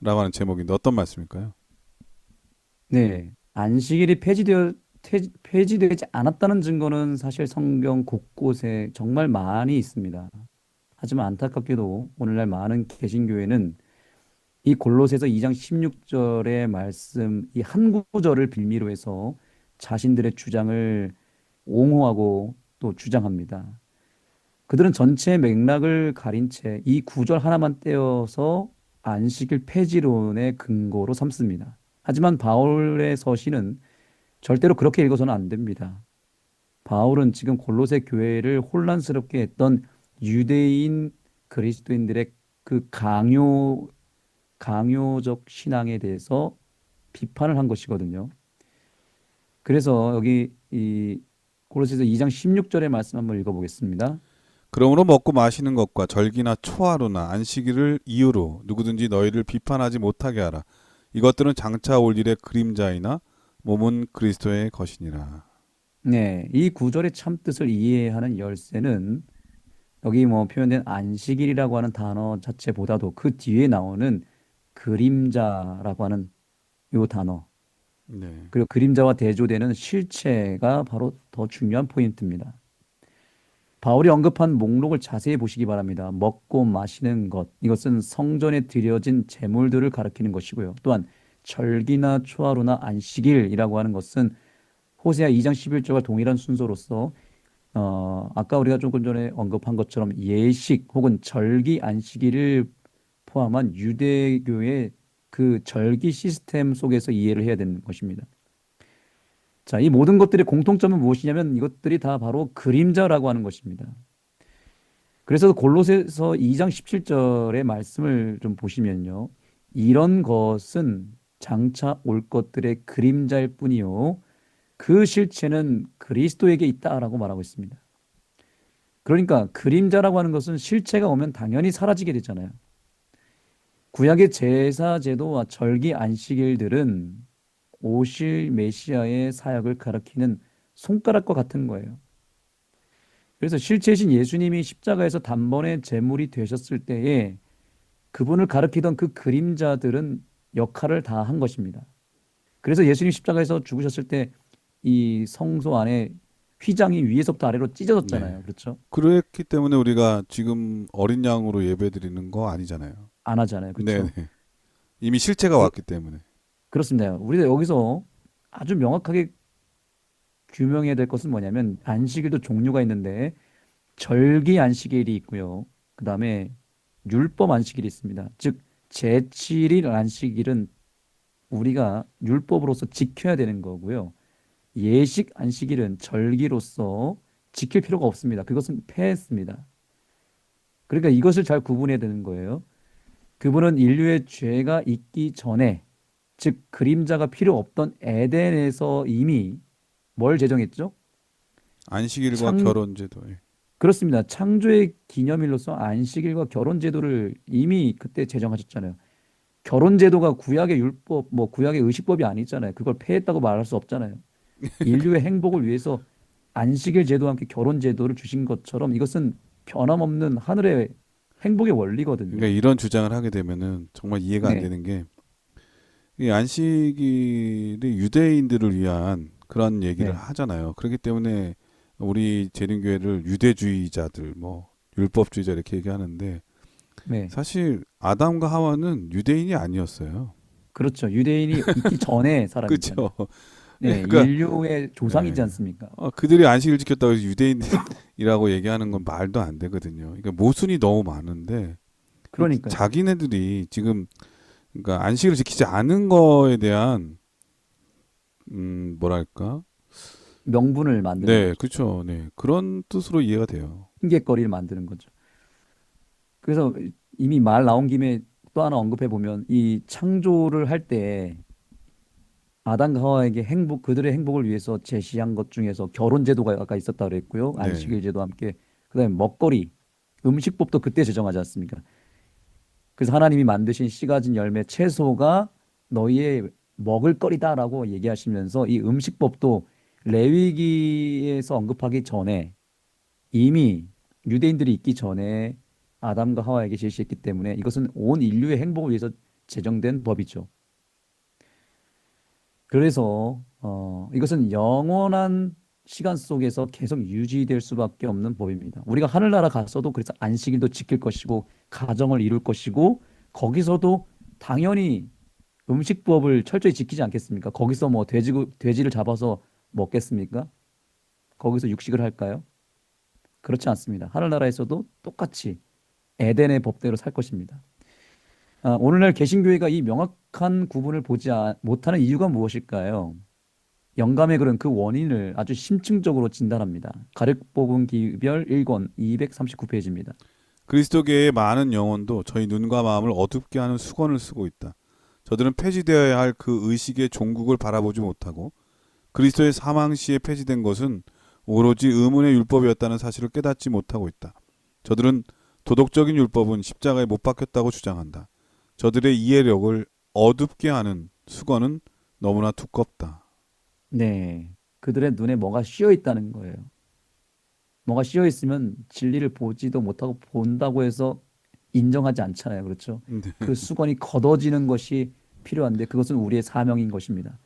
라고 하는 제목인데 어떤 말씀일까요? 네. 안식일이 폐지되지 않았다는 증거는 사실 성경 곳곳에 정말 많이 있습니다. 하지만 안타깝게도 오늘날 많은 개신교회는 이 골로새서 2장 16절의 말씀 이 한 구절을 빌미로 해서 자신들의 주장을 옹호하고 또 주장합니다. 그들은 전체 맥락을 가린 채 이 구절 하나만 떼어서 안식일 폐지론의 근거로 삼습니다. 하지만 바울의 서신은 절대로 그렇게 읽어서는 안 됩니다. 바울은 지금 골로새 교회를 혼란스럽게 했던 유대인 그리스도인들의 그 강요적 신앙에 대해서 비판을 한 것이거든요. 그래서 여기 이 골로새서 2장 16절의 말씀 한번 읽어보겠습니다. 그러므로 먹고 마시는 것과 절기나 초하루나 안식일을 이유로 누구든지 너희를 비판하지 못하게 하라. 이것들은 장차 올 일의 그림자이나 몸은 그리스도의 것이니라. 네, 이 구절의 참뜻을 이해하는 열쇠는 여기 뭐 표현된 안식일이라고 하는 단어 자체보다도 그 뒤에 나오는 그림자라고 하는 요 단어 네. 그리고 그림자와 대조되는 실체가 바로 더 중요한 포인트입니다. 바울이 언급한 목록을 자세히 보시기 바랍니다. 먹고 마시는 것, 이것은 성전에 드려진 제물들을 가리키는 것이고요. 또한 절기나 초하루나 안식일이라고 하는 것은 호세아 2장 11절과 동일한 순서로서 아까 우리가 조금 전에 언급한 것처럼 예식 혹은 절기 안식일을 포함한 유대교의 그 절기 시스템 속에서 이해를 해야 되는 것입니다. 자, 이 모든 것들의 공통점은 무엇이냐면 이것들이 다 바로 그림자라고 하는 것입니다. 그래서 골로새서 2장 17절의 말씀을 좀 보시면요. 이런 것은 장차 올 것들의 그림자일 뿐이요. 그 실체는 그리스도에게 있다라고 말하고 있습니다. 그러니까 그림자라고 하는 것은 실체가 오면 당연히 사라지게 되잖아요. 구약의 제사 제도와 절기 안식일들은 오실 메시아의 사역을 가리키는 손가락과 같은 거예요. 그래서 실체이신 예수님이 십자가에서 단번에 제물이 되셨을 때에 그분을 가리키던 그 그림자들은 역할을 다 한 것입니다. 그래서 예수님 십자가에서 죽으셨을 때 이 성소 안에 휘장이 위에서부터 아래로 찢어졌잖아요. 네. 그렇죠? 그랬기 때문에 우리가 지금 어린 양으로 예배드리는 거 아니잖아요. 안 하잖아요. 그렇죠? 네. 이미 실체가 그- 왔기 때문에. 그렇습니다. 우리가 여기서 아주 명확하게 규명해야 될 것은 뭐냐면 안식일도 종류가 있는데 절기 안식일이 있고요. 그다음에 율법 안식일이 있습니다. 즉 제7일 안식일은 우리가 율법으로서 지켜야 되는 거고요. 예식 안식일은 절기로서 지킬 필요가 없습니다. 그것은 폐했습니다. 그러니까 이것을 잘 구분해야 되는 거예요. 그분은 인류의 죄가 있기 전에, 즉 그림자가 필요 없던 에덴에서 이미 뭘 제정했죠? 안식일과 창 결혼제도. 예. 그렇습니다. 창조의 기념일로서 안식일과 결혼 제도를 이미 그때 제정하셨잖아요. 결혼 제도가 구약의 율법, 뭐 구약의 의식법이 아니잖아요. 그걸 폐했다고 말할 수 없잖아요. 인류의 행복을 위해서 안식일 제도와 함께 결혼 제도를 주신 것처럼 이것은 변함없는 하늘의 행복의 원리거든요. 그러니까 이런 주장을 하게 되면은 정말 이해가 안 네, 되는 게 이 안식일이 유대인들을 위한 그런 얘기를 네, 하잖아요. 그렇기 때문에 우리 재림교회를 유대주의자들, 뭐 율법주의자 이렇게 얘기하는데 네. 사실 아담과 하와는 유대인이 아니었어요. 그렇죠. 유대인이 있기 전에 사람이잖아요. 그렇죠. 네, 그러니까 인류의 조상이지 예. 않습니까? 그들이 안식일 지켰다고 해서 유대인이라고 얘기하는 건 말도 안 되거든요. 그러니까 모순이 너무 많은데 그러니까요. 자기네들이 지금 그러니까 안식일을 지키지 않은 거에 대한 뭐랄까? 명분을 만드는 네, 거죠. 그렇죠. 네. 그런 뜻으로 이해가 돼요. 핑계거리를 만드는 거죠. 그래서 이미 말 나온 김에 또 하나 언급해 보면 이 창조를 할 때 아담과 하와에게 행복, 그들의 행복을 위해서 제시한 것 중에서 결혼 제도가 아까 있었다 그랬고요. 네. 안식일 제도와 함께 그다음에 먹거리, 음식법도 그때 제정하지 않습니까? 그래서 하나님이 만드신 씨 가진 열매 채소가 너희의 먹을 거리다라고 얘기하시면서 이 음식법도 레위기에서 언급하기 전에 이미 유대인들이 있기 전에 아담과 하와에게 제시했기 때문에 이것은 온 인류의 행복을 위해서 제정된 법이죠. 그래서 이것은 영원한 시간 속에서 계속 유지될 수밖에 없는 법입니다. 우리가 하늘나라 갔어도 그래서 안식일도 지킬 것이고 가정을 이룰 것이고 거기서도 당연히 음식법을 철저히 지키지 않겠습니까? 거기서 뭐 돼지를 잡아서 먹겠습니까? 거기서 육식을 할까요? 그렇지 않습니다. 하늘나라에서도 똑같이 에덴의 법대로 살 것입니다. 오늘날 개신교회가 이 명확한 구분을 못하는 이유가 무엇일까요? 영감의 글은 그 원인을 아주 심층적으로 진단합니다. 가륵복음 기별 1권 239페이지입니다. 그리스도계의 많은 영혼도 저희 눈과 마음을 어둡게 하는 수건을 쓰고 있다. 저들은 폐지되어야 할 그 의식의 종국을 바라보지 못하고 그리스도의 사망 시에 폐지된 것은 오로지 의문의 율법이었다는 사실을 깨닫지 못하고 있다. 저들은 도덕적인 율법은 십자가에 못 박혔다고 주장한다. 저들의 이해력을 어둡게 하는 수건은 너무나 두껍다. 네, 그들의 눈에 뭐가 씌어 있다는 거예요. 뭐가 씌어 있으면 진리를 보지도 못하고 본다고 해서 인정하지 않잖아요. 그렇죠? 네. 그 수건이 걷어지는 것이 필요한데 그것은 우리의 사명인 것입니다.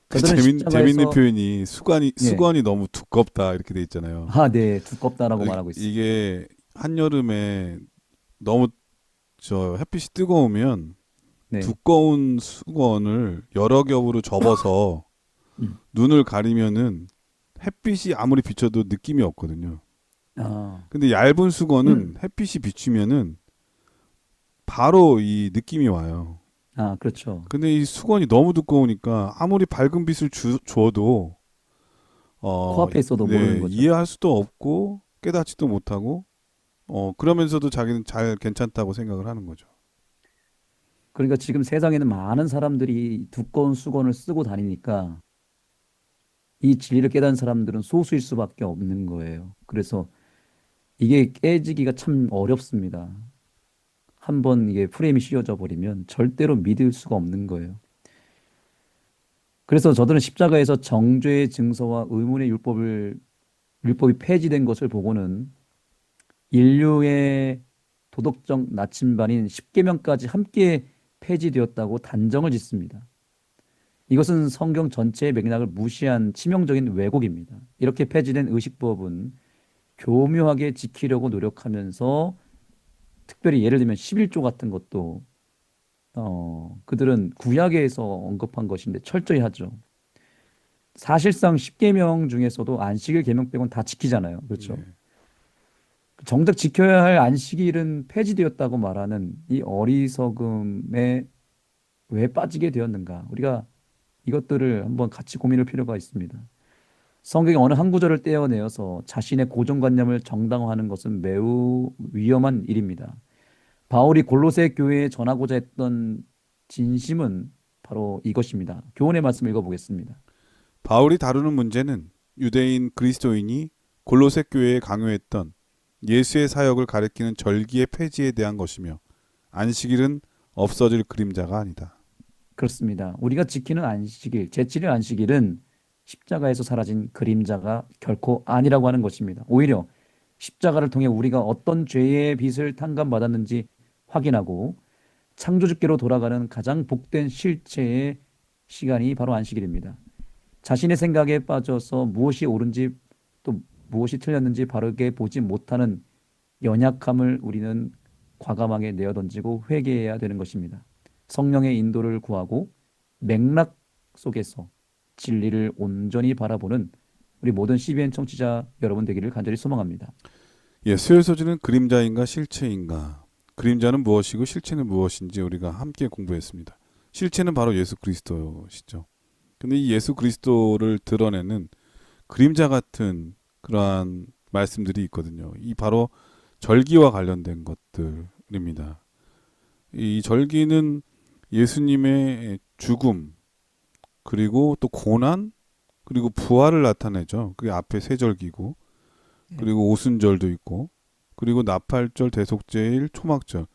그 저들은 재밌는 십자가에서 표현이 예, 수건이 너무 두껍다 이렇게 돼 있잖아요. 네, 두껍다라고 말하고 있습니다. 이게 한여름에 너무 햇빛이 뜨거우면 네, 두꺼운 수건을 여러 겹으로 접어서 음, 눈을 가리면은 햇빛이 아무리 비춰도 느낌이 없거든요. 아, 근데 얇은 수건은 햇빛이 비치면은 바로 이 느낌이 와요. 아, 그렇죠. 근데 이 수건이 너무 두꺼우니까 아무리 밝은 빛을 줘도 코앞에 있어도 모르는 네, 거죠. 이해할 수도 없고 깨닫지도 못하고 그러면서도 자기는 잘 괜찮다고 생각을 하는 거죠. 그러니까 지금 세상에는 많은 사람들이 두꺼운 수건을 쓰고 다니니까 이 진리를 깨달은 사람들은 소수일 수밖에 없는 거예요. 그래서 이게 깨지기가 참 어렵습니다. 한번 이게 프레임이 씌워져 버리면 절대로 믿을 수가 없는 거예요. 그래서 저들은 십자가에서 정죄의 증서와 의문의 율법이 폐지된 것을 보고는 인류의 도덕적 나침반인 십계명까지 함께 폐지되었다고 단정을 짓습니다. 이것은 성경 전체의 맥락을 무시한 치명적인 왜곡입니다. 이렇게 폐지된 의식법은 교묘하게 지키려고 노력하면서 특별히 예를 들면 11조 같은 것도 그들은 구약에서 언급한 것인데 철저히 하죠. 사실상 10계명 중에서도 안식일 계명 빼고는 다 지키잖아요. 그렇죠? 예. 정작 지켜야 할 안식일은 폐지되었다고 말하는 이 어리석음에 왜 빠지게 되었는가? 우리가 이것들을 한번 같이 고민할 필요가 있습니다. 성경의 어느 한 구절을 떼어내어서 자신의 고정관념을 정당화하는 것은 매우 위험한 일입니다. 바울이 골로새 교회에 전하고자 했던 진심은 바로 이것입니다. 교훈의 말씀 읽어보겠습니다. 바울이 다루는 문제는 유대인 그리스도인이 골로새 교회에 강요했던 예수의 사역을 가리키는 절기의 폐지에 대한 것이며 안식일은 없어질 그림자가 아니다. 그렇습니다. 우리가 지키는 안식일, 제7일 안식일은 십자가에서 사라진 그림자가 결코 아니라고 하는 것입니다. 오히려 십자가를 통해 우리가 어떤 죄의 빚을 탕감받았는지 확인하고 창조주께로 돌아가는 가장 복된 실체의 시간이 바로 안식일입니다. 자신의 생각에 빠져서 무엇이 옳은지 또 무엇이 틀렸는지 바르게 보지 못하는 연약함을 우리는 과감하게 내어던지고 회개해야 되는 것입니다. 성령의 인도를 구하고 맥락 속에서 진리를 온전히 바라보는 우리 모든 CBN 청취자 여러분 되기를 간절히 소망합니다. 예, 수요일 소지는 그림자인가 실체인가? 그림자는 무엇이고 실체는 무엇인지 우리가 함께 공부했습니다. 실체는 바로 예수 그리스도시죠. 근데 이 예수 그리스도를 드러내는 그림자 같은 그러한 말씀들이 있거든요. 이 바로 절기와 관련된 것들입니다. 이 절기는 예수님의 죽음, 그리고 또 고난, 그리고 부활을 나타내죠. 그게 앞에 세절기고, 그리고 오순절도 있고, 그리고 나팔절, 대속제일, 초막절,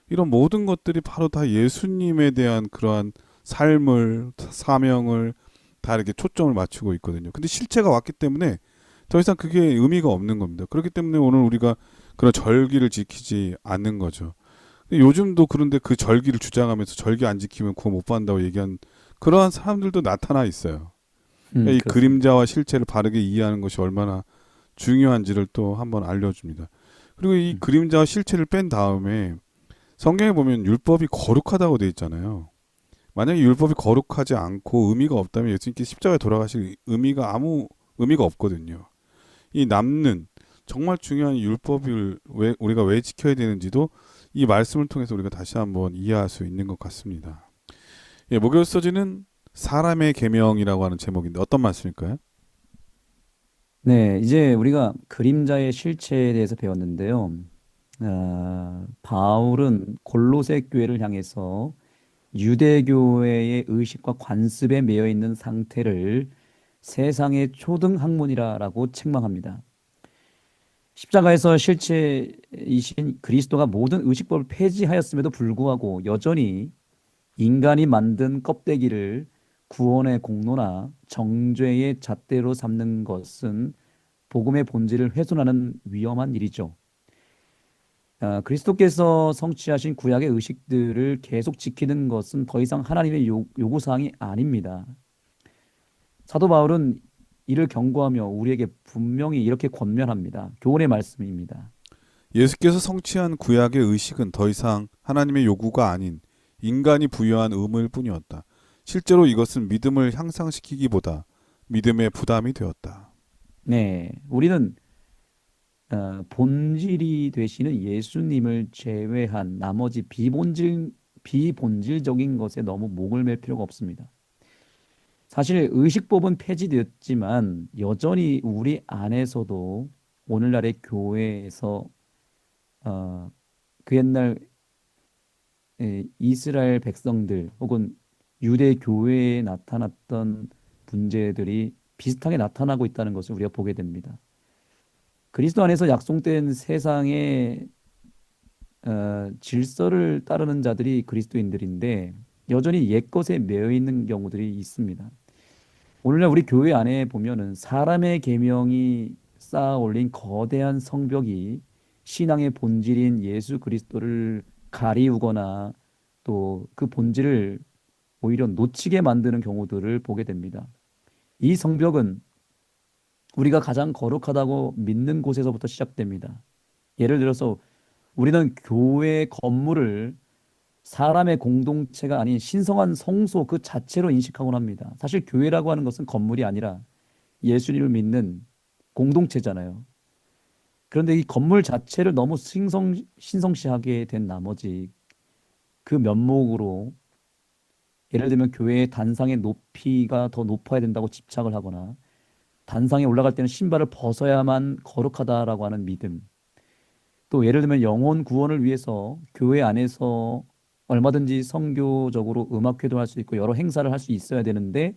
이런 모든 것들이 바로 다 예수님에 대한 그러한 삶을, 사명을 다 이렇게 초점을 맞추고 있거든요. 근데 실체가 왔기 때문에 더 이상 그게 의미가 없는 겁니다. 그렇기 때문에 오늘 우리가 그런 절기를 지키지 않는 거죠. 근데 요즘도 그런데 그 절기를 주장하면서 절기 안 지키면 구원 못 받는다고 얘기한 그러한 사람들도 나타나 있어요. 그러니까 이 그렇습니다. 그림자와 실체를 바르게 이해하는 것이 얼마나 중요한지를 또 한번 알려줍니다. 그리고 이 그림자와 실체를 뺀 다음에 성경에 보면 율법이 거룩하다고 돼 있잖아요. 만약에 율법이 거룩하지 않고 의미가 없다면 예수님께서 십자가에 돌아가실 아무 의미가 없거든요. 이 남는 정말 중요한 율법을 우리가 왜 지켜야 되는지도 이 말씀을 통해서 우리가 다시 한번 이해할 수 있는 것 같습니다. 예, 목요일 서지는 사람의 계명이라고 하는 제목인데 어떤 말씀일까요? 네, 이제 우리가 그림자의 실체에 대해서 배웠는데요. 바울은 골로새 교회를 향해서 유대교회의 의식과 관습에 매여 있는 상태를 세상의 초등학문이라고 책망합니다. 십자가에서 실체이신 그리스도가 모든 의식법을 폐지하였음에도 불구하고 여전히 인간이 만든 껍데기를 구원의 공로나 정죄의 잣대로 삼는 것은 복음의 본질을 훼손하는 위험한 일이죠. 그리스도께서 성취하신 구약의 의식들을 계속 지키는 것은 더 이상 하나님의 요구사항이 아닙니다. 사도 바울은 이를 경고하며 우리에게 분명히 이렇게 권면합니다. 교훈의 말씀입니다. 예수께서 성취한 구약의 의식은 더 이상 하나님의 요구가 아닌 인간이 부여한 의무일 뿐이었다. 실제로 이것은 믿음을 향상시키기보다 믿음의 부담이 되었다. 네, 우리는 본질이 되시는 예수님을 제외한 나머지 비본질적인 것에 너무 목을 맬 필요가 없습니다. 사실 의식법은 폐지되었지만 여전히 우리 안에서도 오늘날의 교회에서 어, 그 옛날 이스라엘 백성들 혹은 유대 교회에 나타났던 문제들이 비슷하게 나타나고 있다는 것을 우리가 보게 됩니다. 그리스도 안에서 약속된 세상의 질서를 따르는 자들이 그리스도인들인데 여전히 옛것에 매여 있는 경우들이 있습니다. 오늘날 우리 교회 안에 보면은 사람의 계명이 쌓아 올린 거대한 성벽이 신앙의 본질인 예수 그리스도를 가리우거나 또 그 본질을 오히려 놓치게 만드는 경우들을 보게 됩니다. 이 성벽은 우리가 가장 거룩하다고 믿는 곳에서부터 시작됩니다. 예를 들어서 우리는 교회 건물을 사람의 공동체가 아닌 신성한 성소 그 자체로 인식하곤 합니다. 사실 교회라고 하는 것은 건물이 아니라 예수님을 믿는 공동체잖아요. 그런데 이 건물 자체를 너무 신성시하게 된 나머지 그 면목으로 예를 들면 교회의 단상의 높이가 더 높아야 된다고 집착을 하거나 단상에 올라갈 때는 신발을 벗어야만 거룩하다라고 하는 믿음. 또 예를 들면 영혼 구원을 위해서 교회 안에서 얼마든지 선교적으로 음악회도 할 수 있고 여러 행사를 할 수 있어야 되는데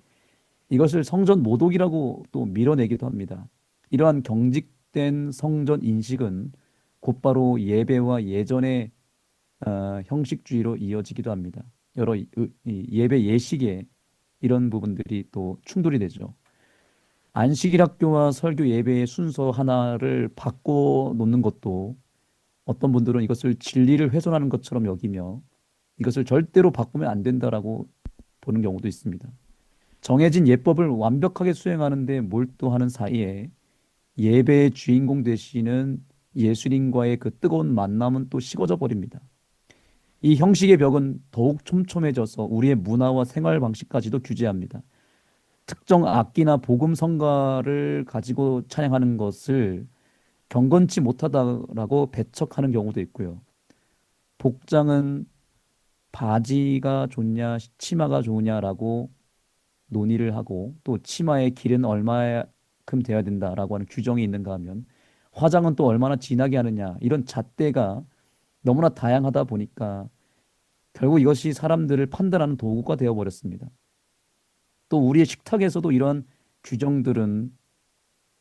이것을 성전 모독이라고 또 밀어내기도 합니다. 이러한 경직된 성전 인식은 곧바로 예배와 예전의 형식주의로 이어지기도 합니다. 여러 예배 예식에 이런 부분들이 또 충돌이 되죠. 안식일 학교와 설교 예배의 순서 하나를 바꿔 놓는 것도 어떤 분들은 이것을 진리를 훼손하는 것처럼 여기며 이것을 절대로 바꾸면 안 된다라고 보는 경우도 있습니다. 정해진 예법을 완벽하게 수행하는데 몰두하는 사이에 예배의 주인공 되시는 예수님과의 그 뜨거운 만남은 또 식어져 버립니다. 이 형식의 벽은 더욱 촘촘해져서 우리의 문화와 생활 방식까지도 규제합니다. 특정 악기나 복음 성가를 가지고 찬양하는 것을 경건치 못하다라고 배척하는 경우도 있고요. 복장은 바지가 좋냐, 치마가 좋으냐라고 논의를 하고 또 치마의 길은 얼마큼 되어야 된다라고 하는 규정이 있는가 하면 화장은 또 얼마나 진하게 하느냐 이런 잣대가 너무나 다양하다 보니까 결국 이것이 사람들을 판단하는 도구가 되어버렸습니다. 또 우리의 식탁에서도 이러한 규정들은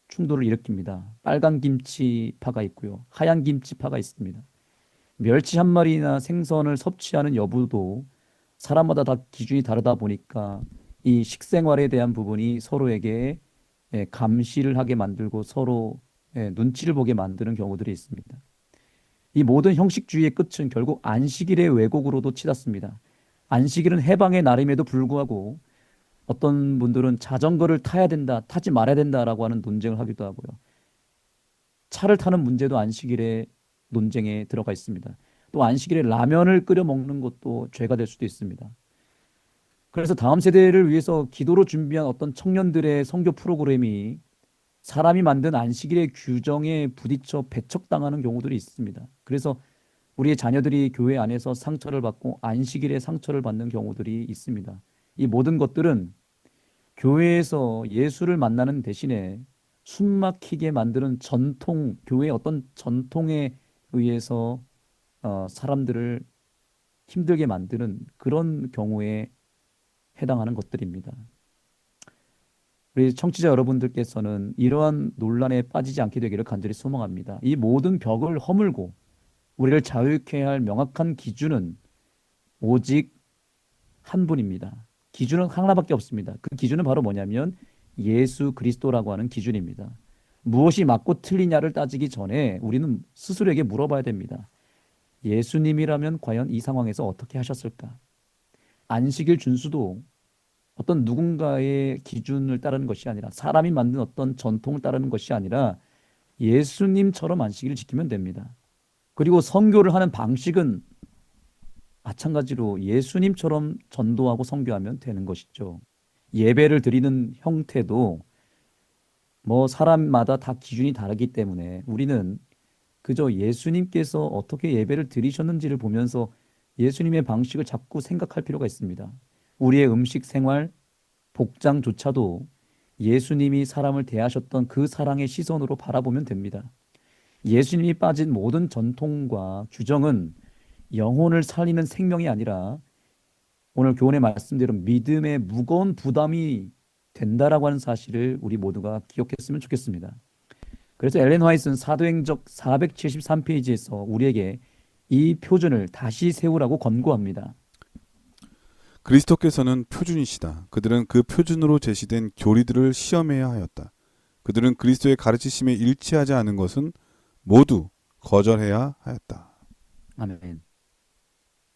충돌을 일으킵니다. 빨간 김치파가 있고요. 하얀 김치파가 있습니다. 멸치 한 마리나 생선을 섭취하는 여부도 사람마다 다 기준이 다르다 보니까 이 식생활에 대한 부분이 서로에게 감시를 하게 만들고 서로 눈치를 보게 만드는 경우들이 있습니다. 이 모든 형식주의의 끝은 결국 안식일의 왜곡으로도 치닫습니다. 안식일은 해방의 날임에도 불구하고 어떤 분들은 자전거를 타야 된다, 타지 말아야 된다라고 하는 논쟁을 하기도 하고요. 차를 타는 문제도 안식일의 논쟁에 들어가 있습니다. 또 안식일에 라면을 끓여 먹는 것도 죄가 될 수도 있습니다. 그래서 다음 세대를 위해서 기도로 준비한 어떤 청년들의 선교 프로그램이 사람이 만든 안식일의 규정에 부딪혀 배척당하는 경우들이 있습니다. 그래서 우리의 자녀들이 교회 안에서 상처를 받고 안식일에 상처를 받는 경우들이 있습니다. 이 모든 것들은 교회에서 예수를 만나는 대신에 숨막히게 만드는 전통, 교회의 어떤 전통에 의해서 사람들을 힘들게 만드는 그런 경우에 해당하는 것들입니다. 우리 청취자 여러분들께서는 이러한 논란에 빠지지 않게 되기를 간절히 소망합니다. 이 모든 벽을 허물고 우리를 자유케 할 명확한 기준은 오직 한 분입니다. 기준은 하나밖에 없습니다. 그 기준은 바로 뭐냐면 예수 그리스도라고 하는 기준입니다. 무엇이 맞고 틀리냐를 따지기 전에 우리는 스스로에게 물어봐야 됩니다. 예수님이라면 과연 이 상황에서 어떻게 하셨을까? 안식일 준수도 어떤 누군가의 기준을 따르는 것이 아니라 사람이 만든 어떤 전통을 따르는 것이 아니라 예수님처럼 안식일을 지키면 됩니다. 그리고 선교를 하는 방식은 마찬가지로 예수님처럼 전도하고 선교하면 되는 것이죠. 예배를 드리는 형태도 뭐 사람마다 다 기준이 다르기 때문에 우리는 그저 예수님께서 어떻게 예배를 드리셨는지를 보면서 예수님의 방식을 자꾸 생각할 필요가 있습니다. 우리의 음식 생활, 복장조차도 예수님이 사람을 대하셨던 그 사랑의 시선으로 바라보면 됩니다. 예수님이 빠진 모든 전통과 규정은 영혼을 살리는 생명이 아니라 오늘 교훈의 말씀대로 믿음의 무거운 부담이 된다라고 하는 사실을 우리 모두가 기억했으면 좋겠습니다. 그래서 엘렌 화이트는 사도행적 473페이지에서 우리에게 이 표준을 다시 세우라고 권고합니다. 그리스도께서는 표준이시다. 그들은 그 표준으로 제시된 교리들을 시험해야 하였다. 그들은 그리스도의 가르치심에 일치하지 않은 것은 모두 거절해야 하였다. 아멘.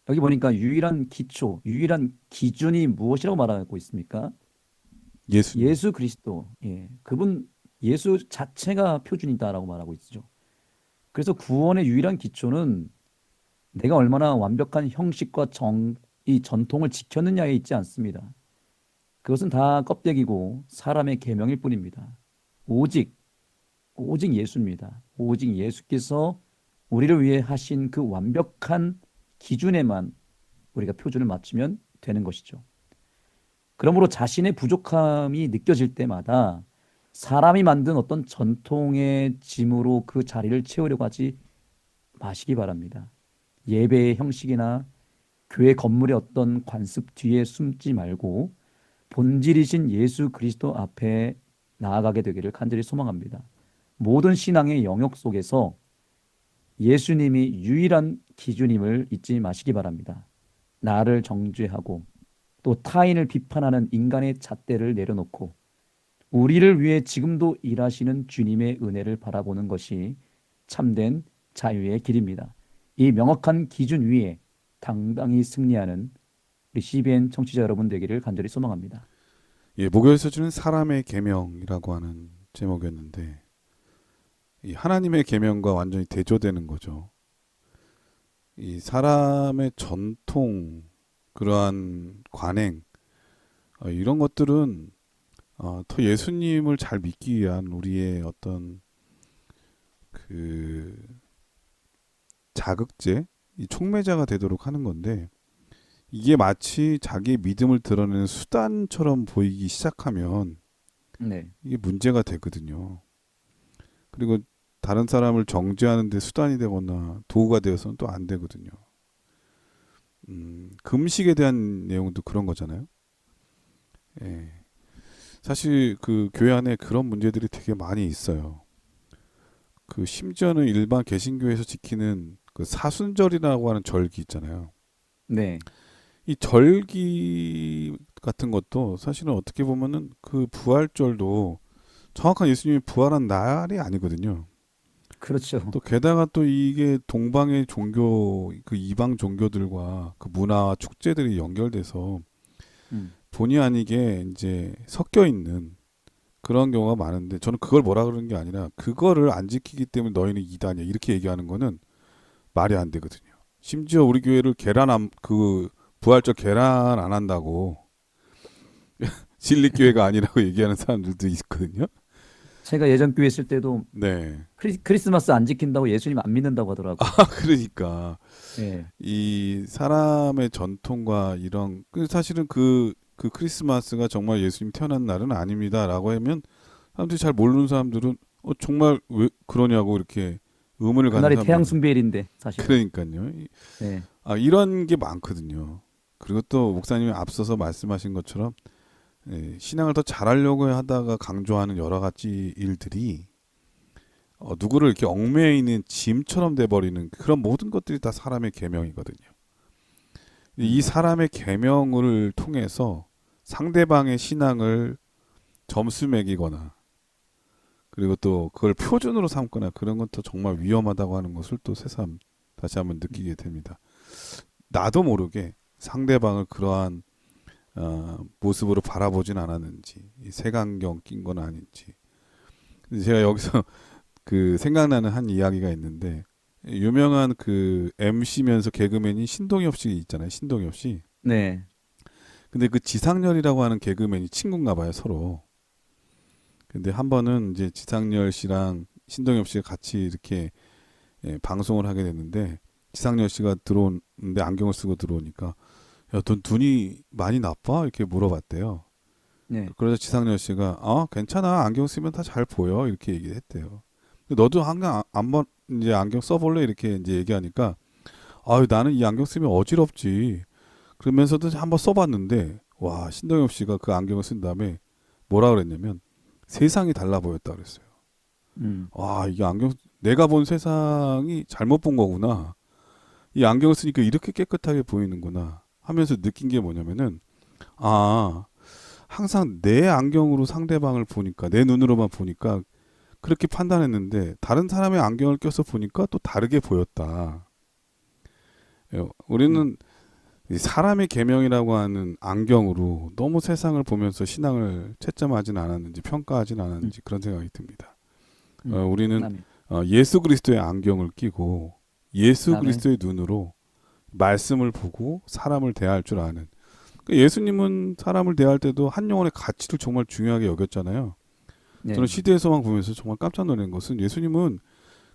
여기 보니까 유일한 기초, 유일한 기준이 무엇이라고 말하고 있습니까? 예수님. 예수 그리스도. 예. 그분 예수 자체가 표준이다라고 말하고 있죠. 그래서 구원의 유일한 기초는 내가 얼마나 완벽한 형식과 이 전통을 지켰느냐에 있지 않습니다. 그것은 다 껍데기고 사람의 계명일 뿐입니다. 오직 예수입니다. 오직 예수께서 우리를 위해 하신 그 완벽한 기준에만 우리가 표준을 맞추면 되는 것이죠. 그러므로 자신의 부족함이 느껴질 때마다 사람이 만든 어떤 전통의 짐으로 그 자리를 채우려고 하지 마시기 바랍니다. 예배의 형식이나 교회 건물의 어떤 관습 뒤에 숨지 말고 본질이신 예수 그리스도 앞에 나아가게 되기를 간절히 소망합니다. 모든 신앙의 영역 속에서 예수님이 유일한 기준임을 잊지 마시기 바랍니다. 나를 정죄하고 또 타인을 비판하는 인간의 잣대를 내려놓고 우리를 위해 지금도 일하시는 주님의 은혜를 바라보는 것이 참된 자유의 길입니다. 이 명확한 기준 위에 당당히 승리하는 우리 CBN 청취자 여러분 되기를 간절히 소망합니다. 예, 목요에서 주는 사람의 계명이라고 하는 제목이었는데 이 하나님의 계명과 완전히 대조되는 거죠. 이 사람의 전통, 그러한 관행 이런 것들은 더 예수님을 잘 믿기 위한 우리의 어떤 그 자극제, 이 촉매자가 되도록 하는 건데 이게 마치 자기의 믿음을 드러내는 수단처럼 보이기 시작하면 네. 이게 문제가 되거든요. 그리고 다른 사람을 정죄하는 데 수단이 되거나 도구가 되어서는 또 안 되거든요. 금식에 대한 내용도 그런 거잖아요. 예. 사실 그 교회 안에 그런 문제들이 되게 많이 있어요. 그 심지어는 일반 개신교에서 지키는 그 사순절이라고 하는 절기 있잖아요. 네. 이 절기 같은 것도 사실은 어떻게 보면은 그 부활절도 정확한 예수님이 부활한 날이 아니거든요. 그렇죠. 또 게다가 또 이게 동방의 종교, 그 이방 종교들과 그 문화와 축제들이 연결돼서 음. 본의 아니게 이제 섞여 있는 그런 경우가 많은데 저는 그걸 뭐라 그러는 게 아니라 그거를 안 지키기 때문에 너희는 이단이야 이렇게 얘기하는 거는 말이 안 되거든요. 심지어 우리 교회를 그 부활절 계란 안 한다고 진리교회가 아니라고 얘기하는 사람들도 있거든요. 제가 예전 교회 있을 때도 네. 크리스마스 안 지킨다고 예수님 안 믿는다고 하더라고요. 그러니까 예. 이 사람의 전통과 이런 사실은 그 크리스마스가 정말 예수님 태어난 날은 아닙니다라고 하면 사람들이 잘 모르는 사람들은 정말 왜 그러냐고 이렇게 의문을 갖는 그날이 사람들. 태양 숭배일인데 사실. 그러니까요. 예. 이런 게 많거든요. 그리고 또 목사님이 앞서서 말씀하신 것처럼 신앙을 더 잘하려고 하다가 강조하는 여러 가지 일들이 누구를 이렇게 얽매여 있는 짐처럼 돼버리는 그런 모든 것들이 다 사람의 계명이거든요. 이 사람의 계명을 통해서 상대방의 신앙을 점수 매기거나 그리고 또 그걸 표준으로 삼거나 그런 것도 정말 위험하다고 하는 것을 또 새삼 다시 한번 느끼게 됩니다. 나도 모르게 상대방을 그러한 모습으로 바라보진 않았는지 색안경 낀 건 아닌지 제가 여기서 그 생각나는 한 이야기가 있는데 유명한 그 MC면서 개그맨이 신동엽 씨 있잖아요. 신동엽 씨. 네. 근데 그 지상렬이라고 하는 개그맨이 친구인가 봐요, 서로. 근데 한 번은 이제 지상렬 씨랑 신동엽 씨가 같이 이렇게 방송을 하게 됐는데 지상렬 씨가 들어오는데 안경을 쓰고 들어오니까 야, 넌 눈이 많이 나빠? 이렇게 물어봤대요. 네. 그래서 지상렬 씨가 괜찮아. 안경 쓰면 다 잘 보여. 이렇게 얘기를 했대요. 근데 너도 한번 이제 안경 써볼래? 이렇게 이제 얘기하니까 아유, 나는 이 안경 쓰면 어지럽지. 그러면서도 한번 써봤는데 와, 신동엽 씨가 그 안경을 쓴 다음에 뭐라 그랬냐면 세상이 달라 보였다 그랬어요. 와, 이게 안경 내가 본 세상이 잘못 본 거구나. 이 안경을 쓰니까 이렇게 깨끗하게 보이는구나 하면서 느낀 게 뭐냐면은 항상 내 안경으로 상대방을 보니까 내 눈으로만 보니까 그렇게 판단했는데 다른 사람의 안경을 껴서 보니까 또 다르게 보였다. 우리는 이 사람의 계명이라고 하는 안경으로 너무 세상을 보면서 신앙을 채점하진 않았는지 평가하진 않았는지 그런 생각이 듭니다. 우리는 아멘. 예수 그리스도의 안경을 끼고 예수 아멘. 그리스도의 눈으로 말씀을 보고 사람을 대할 줄 아는. 그러니까 예수님은 사람을 대할 때도 한 영혼의 가치를 정말 중요하게 여겼잖아요. 네. 저는 시대의 소망 보면서 정말 깜짝 놀란 것은 예수님은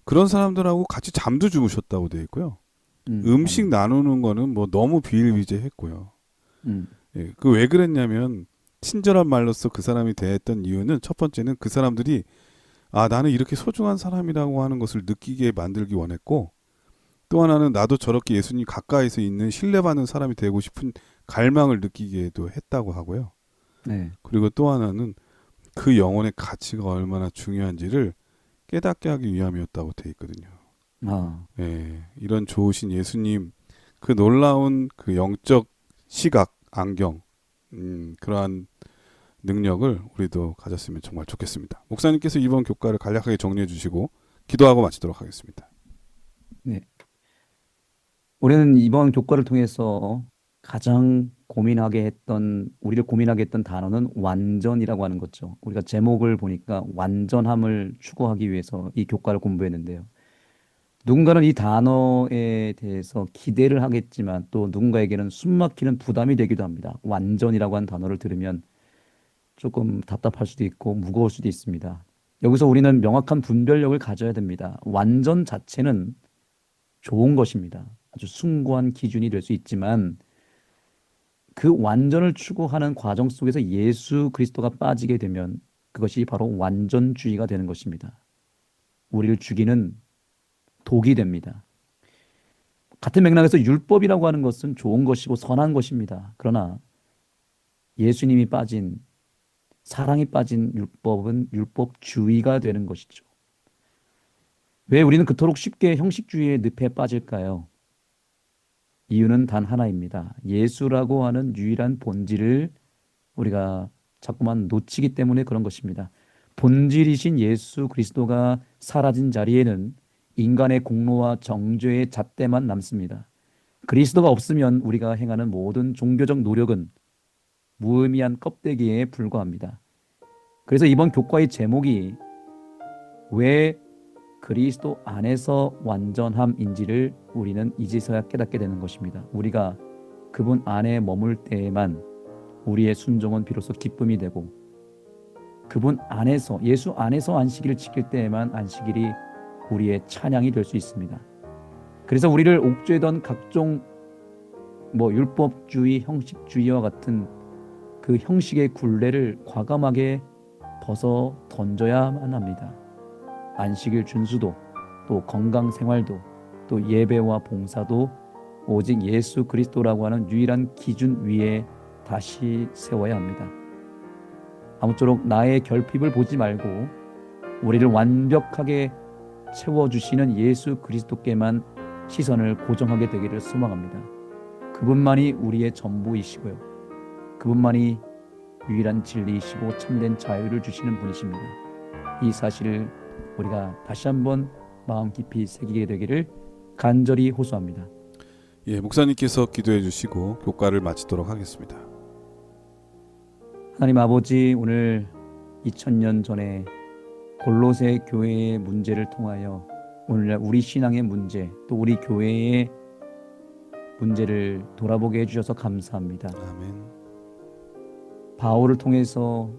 그런 사람들하고 같이 잠도 주무셨다고 되어 있고요. 음식 아멘. 나누는 거는 뭐 너무 비일비재했고요. 예, 그 왜 그랬냐면 친절한 말로써 그 사람이 대했던 이유는 첫 번째는 그 사람들이 나는 이렇게 소중한 사람이라고 하는 것을 느끼게 만들기 원했고 또 하나는 나도 저렇게 예수님 가까이서 있는 신뢰받는 사람이 되고 싶은 갈망을 느끼게도 했다고 하고요. 네. 그리고 또 하나는 그 영혼의 가치가 얼마나 중요한지를 깨닫게 하기 위함이었다고 되어 있거든요. 예, 이런 좋으신 예수님 그 놀라운 그 영적 시각 안경 그러한 능력을 우리도 가졌으면 정말 좋겠습니다. 목사님께서 이번 교과를 간략하게 정리해 주시고 기도하고 마치도록 하겠습니다. 네. 우리는 이번 교과를 통해서 가장 우리를 고민하게 했던 단어는 완전이라고 하는 거죠. 우리가 제목을 보니까 완전함을 추구하기 위해서 이 교과를 공부했는데요. 누군가는 이 단어에 대해서 기대를 하겠지만 또 누군가에게는 숨막히는 부담이 되기도 합니다. 완전이라고 하는 단어를 들으면 조금 답답할 수도 있고 무거울 수도 있습니다. 여기서 우리는 명확한 분별력을 가져야 됩니다. 완전 자체는 좋은 것입니다. 아주 숭고한 기준이 될 수 있지만 그 완전을 추구하는 과정 속에서 예수 그리스도가 빠지게 되면 그것이 바로 완전주의가 되는 것입니다. 우리를 죽이는 독이 됩니다. 같은 맥락에서 율법이라고 하는 것은 좋은 것이고 선한 것입니다. 그러나 예수님이 빠진 사랑이 빠진 율법은 율법주의가 되는 것이죠. 왜 우리는 그토록 쉽게 형식주의의 늪에 빠질까요? 이유는 단 하나입니다. 예수라고 하는 유일한 본질을 우리가 자꾸만 놓치기 때문에 그런 것입니다. 본질이신 예수 그리스도가 사라진 자리에는 인간의 공로와 정죄의 잣대만 남습니다. 그리스도가 없으면 우리가 행하는 모든 종교적 노력은 무의미한 껍데기에 불과합니다. 그래서 이번 교과의 제목이 왜 그리스도 안에서 완전함인지를 우리는 이제서야 깨닫게 되는 것입니다. 우리가 그분 안에 머물 때에만 우리의 순종은 비로소 기쁨이 되고 그분 안에서 예수 안에서 안식일을 지킬 때에만 안식일이 우리의 찬양이 될 수 있습니다. 그래서 우리를 옥죄던 각종 율법주의, 형식주의와 같은 그 형식의 굴레를 과감하게 벗어 던져야만 합니다. 안식일 준수도 또 건강생활도 또 예배와 봉사도 오직 예수 그리스도라고 하는 유일한 기준 위에 다시 세워야 합니다. 아무쪼록 나의 결핍을 보지 말고 우리를 완벽하게 채워주시는 예수 그리스도께만 시선을 고정하게 되기를 소망합니다. 그분만이 우리의 전부이시고요. 그분만이 유일한 진리이시고 참된 자유를 주시는 분이십니다. 이 사실을 우리가 다시 한번 마음 깊이 새기게 되기를 간절히 호소합니다. 예, 목사님께서 기도해 주시고 교과를 마치도록 하겠습니다. 하나님 아버지, 오늘 2000년 전에 골로새 교회의 문제를 통하여 오늘날 우리 신앙의 문제, 또 우리 교회의 문제를 돌아보게 해주셔서 감사합니다. 아멘. 바울을 통해서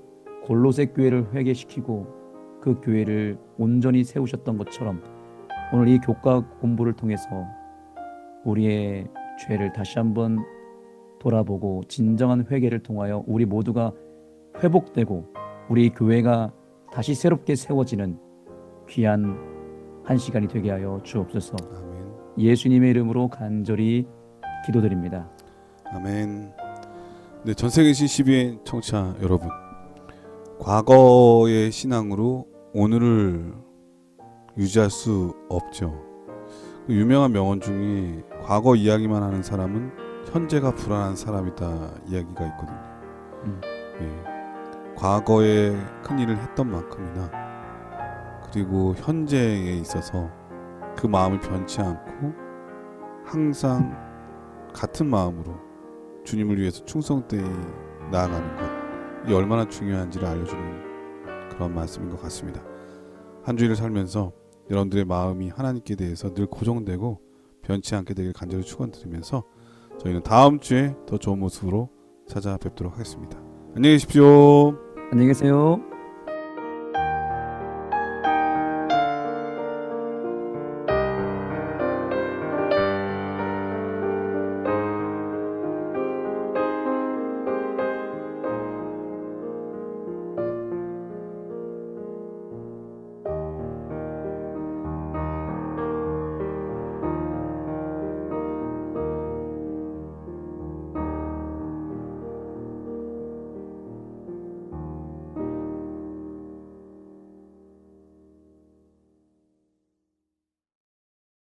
골로새 교회를 회개시키고 그 교회를 온전히 세우셨던 것처럼 오늘 이 교과 공부를 통해서 우리의 죄를 다시 한번 돌아보고 진정한 회개를 통하여 우리 모두가 회복되고 우리 교회가 다시 새롭게 세워지는 귀한 한 시간이 되게 하여 주옵소서. 아멘. 예수님의 이름으로 간절히 기도드립니다. 아멘. 네, 전 세계 C12의 청취자 여러분, 과거의 신앙으로 오늘을 유지할 수 없죠. 그 유명한 명언 중에 과거 이야기만 하는 사람은 현재가 불안한 사람이다 이야기가 있거든요. 예, 과거에 큰 일을 했던 만큼이나 그리고 현재에 있어서 그 마음을 변치 않고 항상 같은 마음으로 주님을 위해서 충성되이 나아가는 것, 이게 얼마나 중요한지를 알려주는 그런 말씀인 것 같습니다. 한 주일을 살면서 여러분들의 마음이 하나님께 대해서 늘 고정되고 변치 않게 되길 간절히 축원드리면서 저희는 다음 주에 더 좋은 모습으로 찾아뵙도록 하겠습니다. 안녕히 계십시오. 안녕히 계세요.